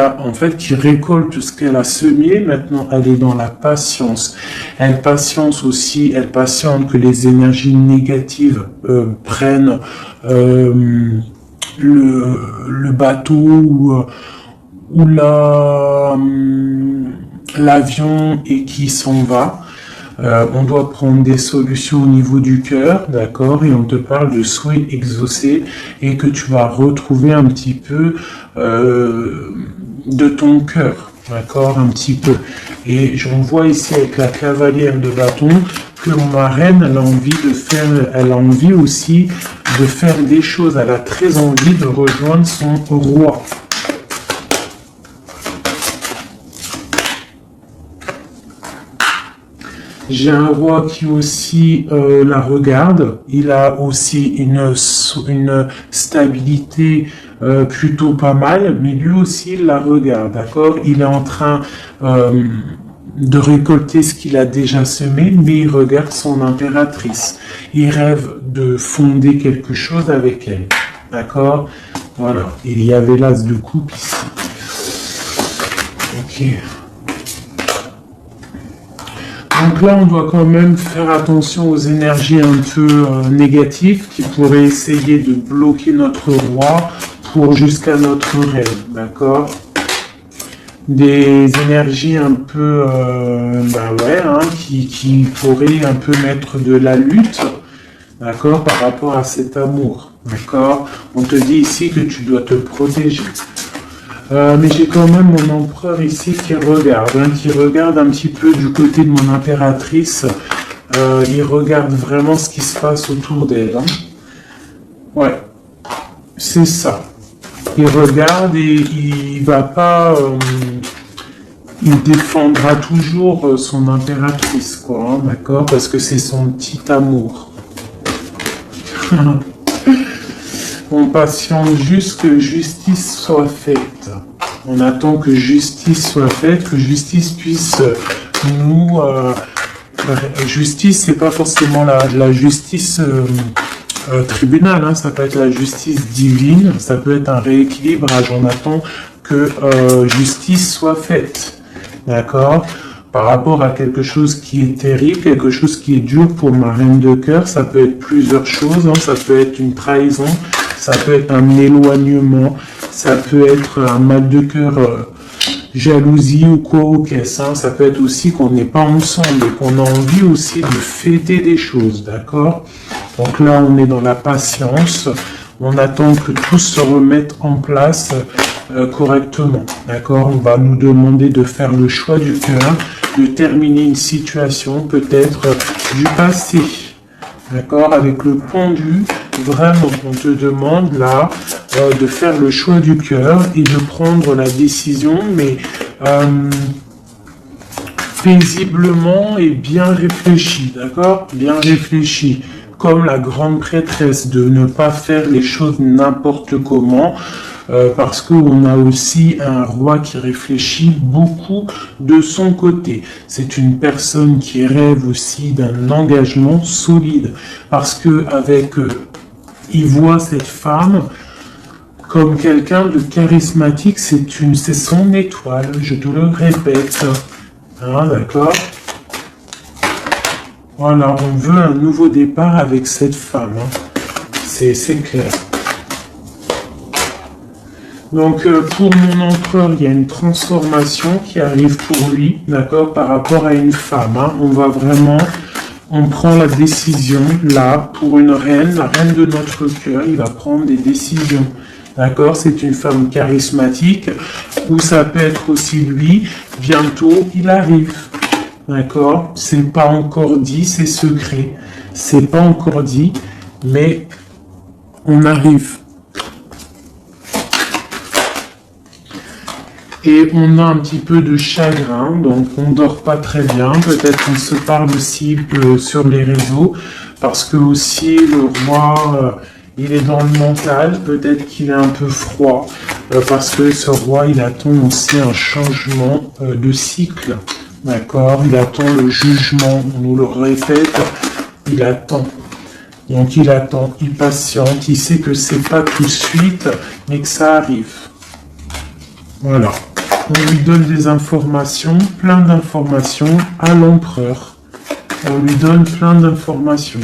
récolte ce qu'elle a semé. Maintenant, elle est dans la patience. Elle patiente aussi, elle patiente que les énergies négatives prennent le bateau ou l'avion et qui s'en va. On doit prendre des solutions au niveau du cœur, d'accord, et on te parle de souhaits exaucés et que tu vas retrouver un petit peu de ton cœur, d'accord, un petit peu. Et j'en vois ici avec la cavalière de bâton que ma reine, elle a envie aussi de faire des choses, elle a très envie de rejoindre son roi. J'ai un roi qui aussi la regarde. Il a aussi une stabilité plutôt pas mal, mais lui aussi il la regarde, d'accord? Il est en train de récolter ce qu'il a déjà semé, mais il regarde son impératrice. Il rêve de fonder quelque chose avec elle, d'accord? Voilà. Il y avait l'as de coupe ici. Ok. Donc là, on doit quand même faire attention aux énergies un peu négatives qui pourraient essayer de bloquer notre roi pour jusqu'à notre rêve, d'accord? Des énergies un peu, qui pourraient un peu mettre de la lutte, d'accord, par rapport à cet amour, d'accord? On te dit ici que tu dois te protéger. Mais j'ai quand même mon empereur ici qui regarde un petit peu du côté de mon impératrice. Il regarde vraiment ce qui se passe autour d'elle. Hein. Ouais, c'est ça. Il regarde et il va pas... il défendra toujours son impératrice, quoi, hein, d'accord? Parce que c'est son petit amour. On patiente juste que justice soit faite. On attend que justice soit faite, que justice puisse nous... justice, c'est pas forcément la justice tribunal, hein, ça peut être la justice divine, ça peut être un rééquilibrage. On attend que justice soit faite. D'accord? Par rapport à quelque chose qui est terrible, quelque chose qui est dur pour ma reine de cœur, ça peut être plusieurs choses, hein, ça peut être une trahison, ça peut être un éloignement, ça peut être un mal de cœur, jalousie ou quoi au caisse, hein, ça peut être aussi qu'on n'est pas ensemble et qu'on a envie aussi de fêter des choses, d'accord? Donc là, on est dans la patience, on attend que tout se remette en place correctement, d'accord? On va nous demander de faire le choix du cœur, de terminer une situation peut-être du passé, d'accord? Avec le pendu, vraiment, on te demande là de faire le choix du cœur et de prendre la décision, mais paisiblement et bien réfléchi, d'accord? Bien réfléchi. Comme la grande prêtresse, de ne pas faire les choses n'importe comment, parce qu'on a aussi un roi qui réfléchit beaucoup de son côté. C'est une personne qui rêve aussi d'un engagement solide, parce que avec il voit cette femme comme quelqu'un de charismatique, c'est son étoile, je te le répète. Hein, d'accord? Voilà, on veut un nouveau départ avec cette femme. Hein. C'est clair. Donc, pour mon empereur, il y a une transformation qui arrive pour lui, d'accord, par rapport à une femme. Hein. On prend la décision, là, pour une reine, la reine de notre cœur, il va prendre des décisions. D'accord, c'est une femme charismatique, ou ça peut être aussi lui, bientôt il arrive. D'accord, c'est pas encore dit, c'est secret. C'est pas encore dit, mais on arrive. Et on a un petit peu de chagrin, donc on dort pas très bien. Peut-être qu'on se parle aussi sur les réseaux, parce que aussi le roi, il est dans le mental. Peut-être qu'il est un peu froid, parce que ce roi, il attend aussi un changement de cycle. D'accord, il attend le jugement. On nous le répète, il attend. Donc il attend, il patiente, il sait que c'est pas tout de suite, mais que ça arrive. Voilà. On lui donne des informations, plein d'informations à l'empereur. On lui donne plein d'informations.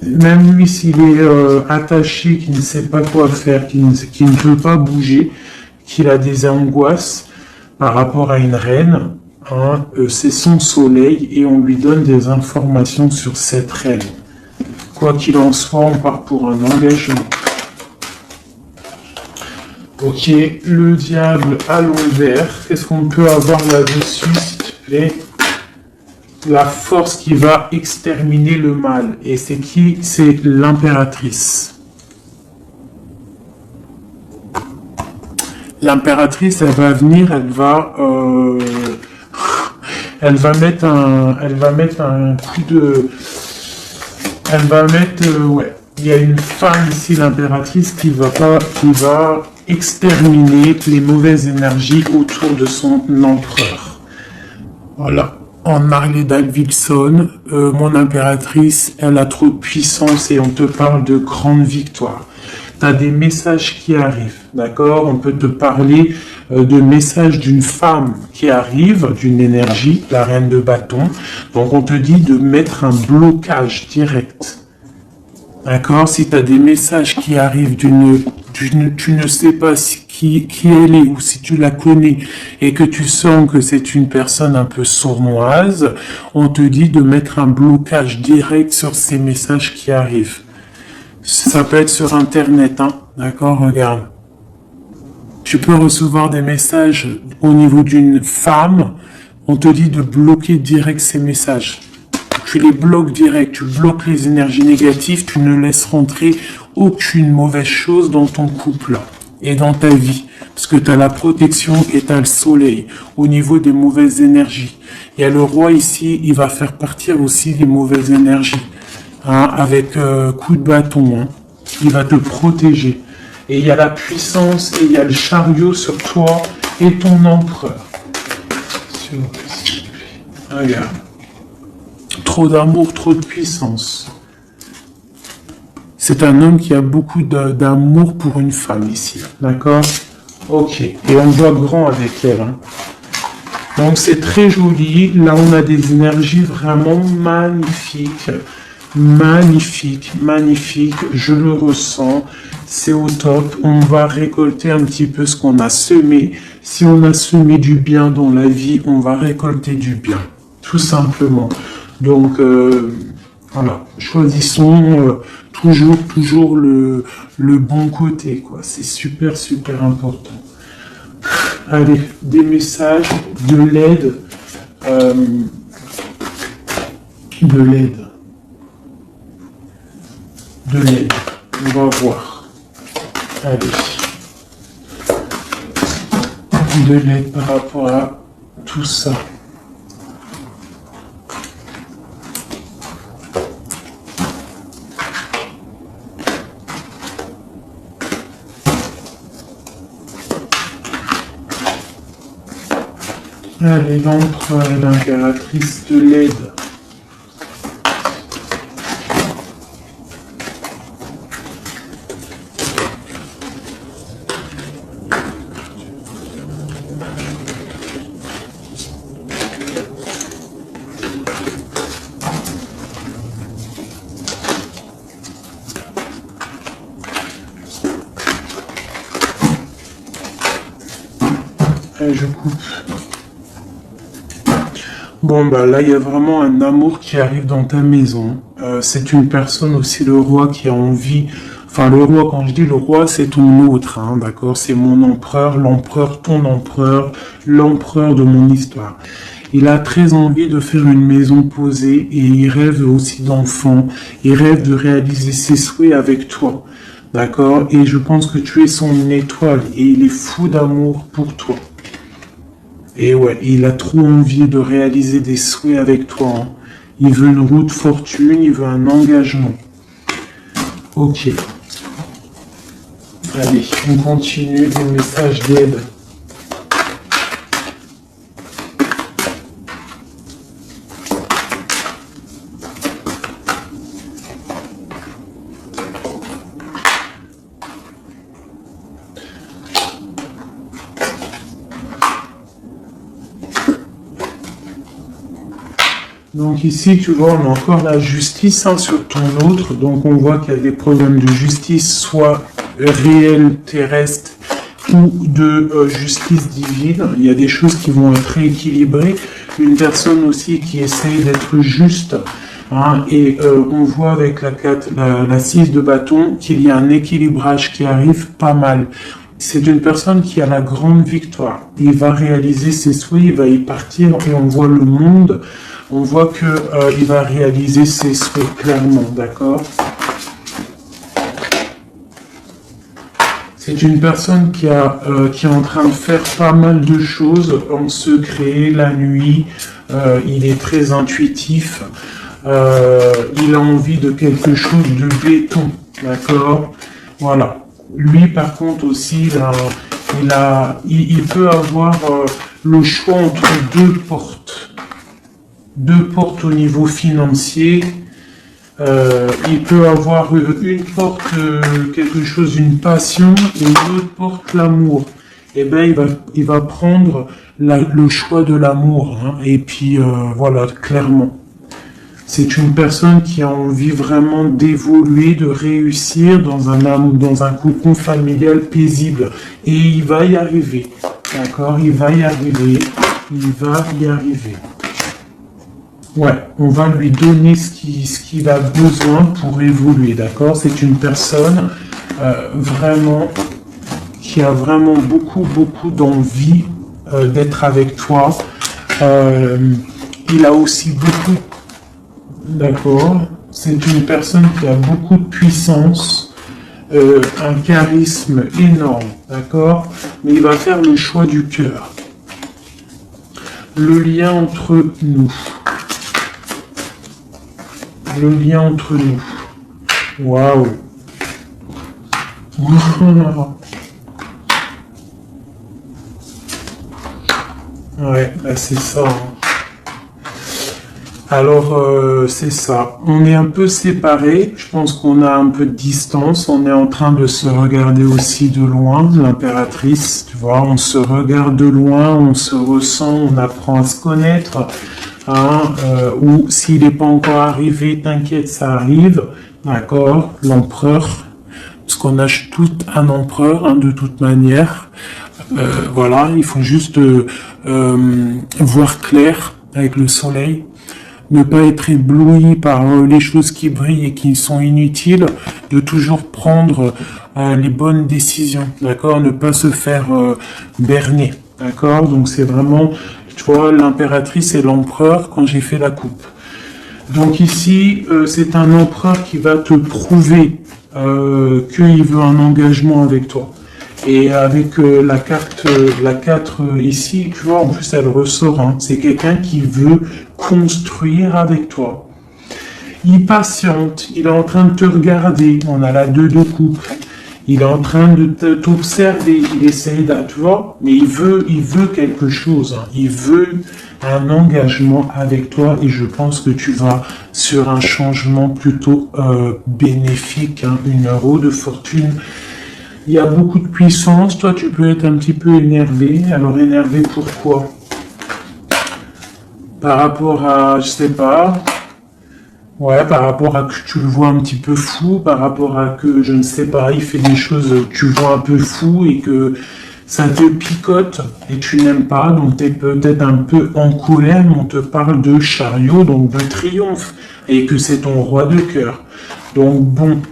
Même lui, s'il est attaché, qu'il ne sait pas quoi faire, qu'il ne peut pas bouger, qu'il a des angoisses par rapport à une reine, hein, c'est son soleil et on lui donne des informations sur cette reine. Quoi qu'il en soit, on part pour un engagement. Ok, le diable à l'envers. Qu'est-ce qu'on peut avoir là-dessus, s'il te plaît? La force qui va exterminer le mal. Et c'est qui? C'est l'impératrice. L'impératrice, elle va venir, elle va mettre un coup de... ouais. Il y a une femme ici, l'impératrice, qui va exterminer les mauvaises énergies autour de son empereur. Voilà. En Harley Davidson, mon impératrice, elle a trop de puissance et on te parle de grandes victoires. Tu as des messages qui arrivent, d'accord? On peut te parler de messages d'une femme qui arrive, d'une énergie, la reine de bâton. Donc on te dit de mettre un blocage direct. D'accord? Si tu as des messages qui arrivent tu ne sais pas qui elle est ou si tu la connais et que tu sens que c'est une personne un peu sournoise, on te dit de mettre un blocage direct sur ces messages qui arrivent. Ça peut être sur Internet, hein? D'accord? Regarde. Tu peux recevoir des messages au niveau d'une femme, on te dit de bloquer direct ces messages. Tu les bloques direct, tu bloques les énergies négatives, tu ne laisses rentrer aucune mauvaise chose dans ton couple et dans ta vie. Parce que tu as la protection et tu as le soleil au niveau des mauvaises énergies. Il y a le roi ici, il va faire partir aussi les mauvaises énergies. Hein, avec coup de bâton. Hein. Il va te protéger. Et il y a la puissance et il y a le chariot sur toi et ton empereur. Regarde. Trop d'amour, trop de puissance. C'est un homme qui a beaucoup d'amour pour une femme ici. D'accord? Ok. Et on voit grand avec elle. Hein. Donc c'est très joli. Là, on a des énergies vraiment magnifiques. Magnifique, magnifique. Je le ressens. C'est au top. On va récolter un petit peu ce qu'on a semé. Si on a semé du bien dans la vie, on va récolter du bien. Tout simplement. Donc, voilà, choisissons toujours le bon côté, quoi. C'est super, super important. Allez, des messages, de l'aide, de l'aide. On va voir. Allez. De l'aide par rapport à tout ça. Allez, l'empereur et l'impératrice de l'aide. Allez, je coupe. Bon, bah là, il y a vraiment un amour qui arrive dans ta maison. C'est une personne aussi, le roi, qui a envie... Enfin, le roi, quand je dis le roi, c'est ton autre, hein, d'accord? C'est mon empereur, l'empereur, ton empereur, l'empereur de mon histoire. Il a très envie de faire une maison posée et il rêve aussi d'enfants. Il rêve de réaliser ses souhaits avec toi, d'accord? Et je pense que tu es son étoile et il est fou d'amour pour toi. Et ouais, il a trop envie de réaliser des souhaits avec toi, hein. Il veut une route fortune, il veut un engagement. Ok. Allez, on continue des messages d'aide. Donc ici, tu vois, on a encore la justice, hein, sur ton autre. Donc on voit qu'il y a des problèmes de justice, soit réels, terrestres, ou de justice divine. Il y a des choses qui vont être rééquilibrées. Une personne aussi qui essaye d'être juste. Hein, et on voit avec la 6 de bâton qu'il y a un équilibrage qui arrive pas mal. C'est une personne qui a la grande victoire. Il va réaliser ses souhaits, il va y partir et on voit le monde. On voit que il va réaliser ses souhaits clairement, d'accord? C'est une personne qui est en train de faire pas mal de choses en secret, la nuit. Il est très intuitif. Il a envie de quelque chose de béton, d'accord? Voilà. Lui, par contre, aussi, il peut avoir le choix entre deux portes. Deux portes au niveau financier. Il peut avoir une porte, quelque chose, une passion, et une autre porte, l'amour. Eh ben, il va prendre le choix de l'amour, hein, et puis voilà, clairement. C'est une personne qui a envie vraiment d'évoluer, de réussir dans un cocon familial paisible. Et il va y arriver. D'accord? Il va y arriver. Il va y arriver. Ouais, on va lui donner ce qu'il a besoin pour évoluer. D'accord? C'est une personne vraiment qui a vraiment beaucoup d'envie d'être avec toi. Il a aussi beaucoup... D'accord. C'est une personne qui a beaucoup de puissance, un charisme énorme, d'accord? Mais il va faire le choix du cœur. Le lien entre nous. Le lien entre nous. Waouh. Ouais, bah c'est ça, hein. Alors, c'est ça. On est un peu séparés. Je pense qu'on a un peu de distance. On est en train de se regarder aussi de loin, l'impératrice. Tu vois, on se regarde de loin, on se ressent, on apprend à se connaître. Hein, ou s'il n'est pas encore arrivé, t'inquiète, ça arrive. D'accord, l'empereur. Parce qu'on a tout un empereur, hein, de toute manière. Voilà, il faut juste voir clair avec le soleil. Ne pas être ébloui par les choses qui brillent et qui sont inutiles, de toujours prendre les bonnes décisions, d'accord? Ne pas se faire berner, d'accord? Donc c'est vraiment, tu vois, l'impératrice et l'empereur quand j'ai fait la coupe. Donc ici, c'est un empereur qui va te prouver qu'il veut un engagement avec toi. Et avec la carte 4 ici, tu vois, en plus elle ressort, hein, c'est quelqu'un qui veut construire avec toi. Il patiente, il est en train de te regarder, on a la 2 de coupe. Il est en train de t'observer, il essaye de, tu vois, mais il veut quelque chose, hein. Il veut un engagement avec toi et je pense que tu vas sur un changement plutôt bénéfique, hein, une roue de fortune. Il y a beaucoup de puissance, toi tu peux être un petit peu énervé. Alors énervé pourquoi? Par rapport à, je sais pas, ouais, par rapport à que tu le vois un petit peu fou, par rapport à que, je ne sais pas, il fait des choses que tu vois un peu fou et que ça te picote et tu n'aimes pas, donc tu es peut-être un peu en colère, mais on te parle de chariot, donc de triomphe, et que c'est ton roi de cœur. Donc bon.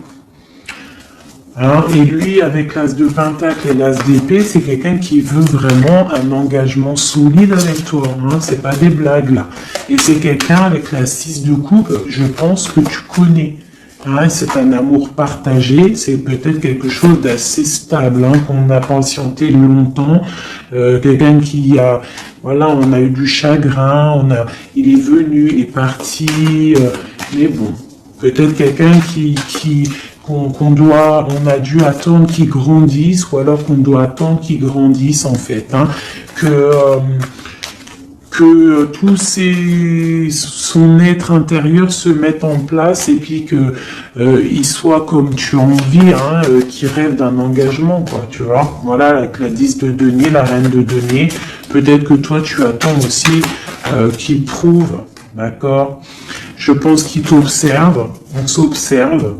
Hein, et lui, avec l'as de pentacle et l'as d'épée, c'est quelqu'un qui veut vraiment un engagement solide avec toi. Hein, c'est pas des blagues là. Et c'est quelqu'un avec la 6 de coupe, je pense que tu connais. Hein, c'est un amour partagé, c'est peut-être quelque chose d'assez stable, hein, qu'on a patienté longtemps. Quelqu'un qui a, voilà, on a eu du chagrin, il est venu, il est parti, mais bon, peut-être quelqu'un on a dû attendre qu'il grandisse, ou alors qu'on doit attendre qu'il grandisse en fait, hein, que son être intérieur se mette en place et puis que il soit comme tu as envie, hein, qu'il rêve d'un engagement, quoi, tu vois. Voilà, avec la 10 de denier, la reine de denier, peut-être que toi tu attends aussi qu'il prouve, d'accord. Je pense qu'il t'observe, on s'observe.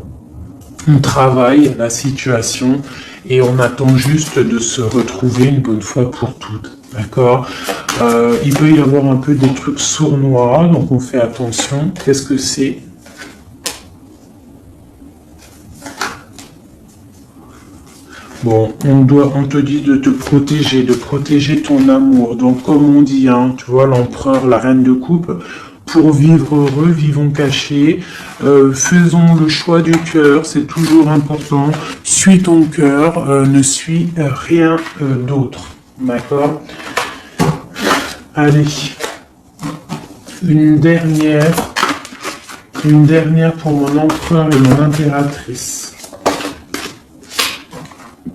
On travaille la situation et on attend juste de se retrouver une bonne fois pour toutes. D'accord. Il peut y avoir un peu des trucs sournois, donc on fait attention. Qu'est-ce que c'est? Bon, on te dit de te protéger, de protéger ton amour. Donc comme on dit, hein, tu vois, l'empereur, la reine de coupe, pour vivre heureux, vivons cachés, faisons le choix du cœur, c'est toujours important. Suis ton cœur, ne suis rien d'autre. D'accord? Allez, une dernière pour mon empereur et mon impératrice.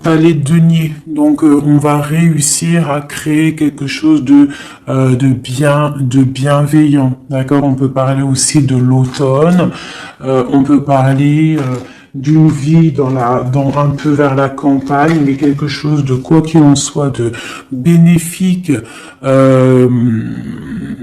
Palais de denier. Donc on va réussir à créer quelque chose de bienveillant. D'accord? On peut parler aussi de l'automne. On peut parler d'une vie dans un peu vers la campagne, mais quelque chose de quoi qu'il en soit de bénéfique,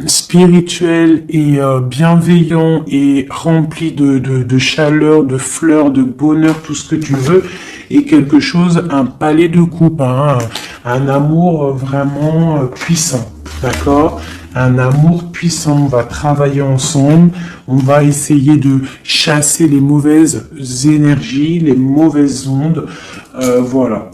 spirituel et bienveillant et rempli de chaleur, de fleurs, de bonheur, tout ce que tu veux. Et quelque chose, un palais de coupe, hein, un amour vraiment puissant, d'accord? Un amour puissant, on va travailler ensemble, on va essayer de chasser les mauvaises énergies, les mauvaises ondes, voilà.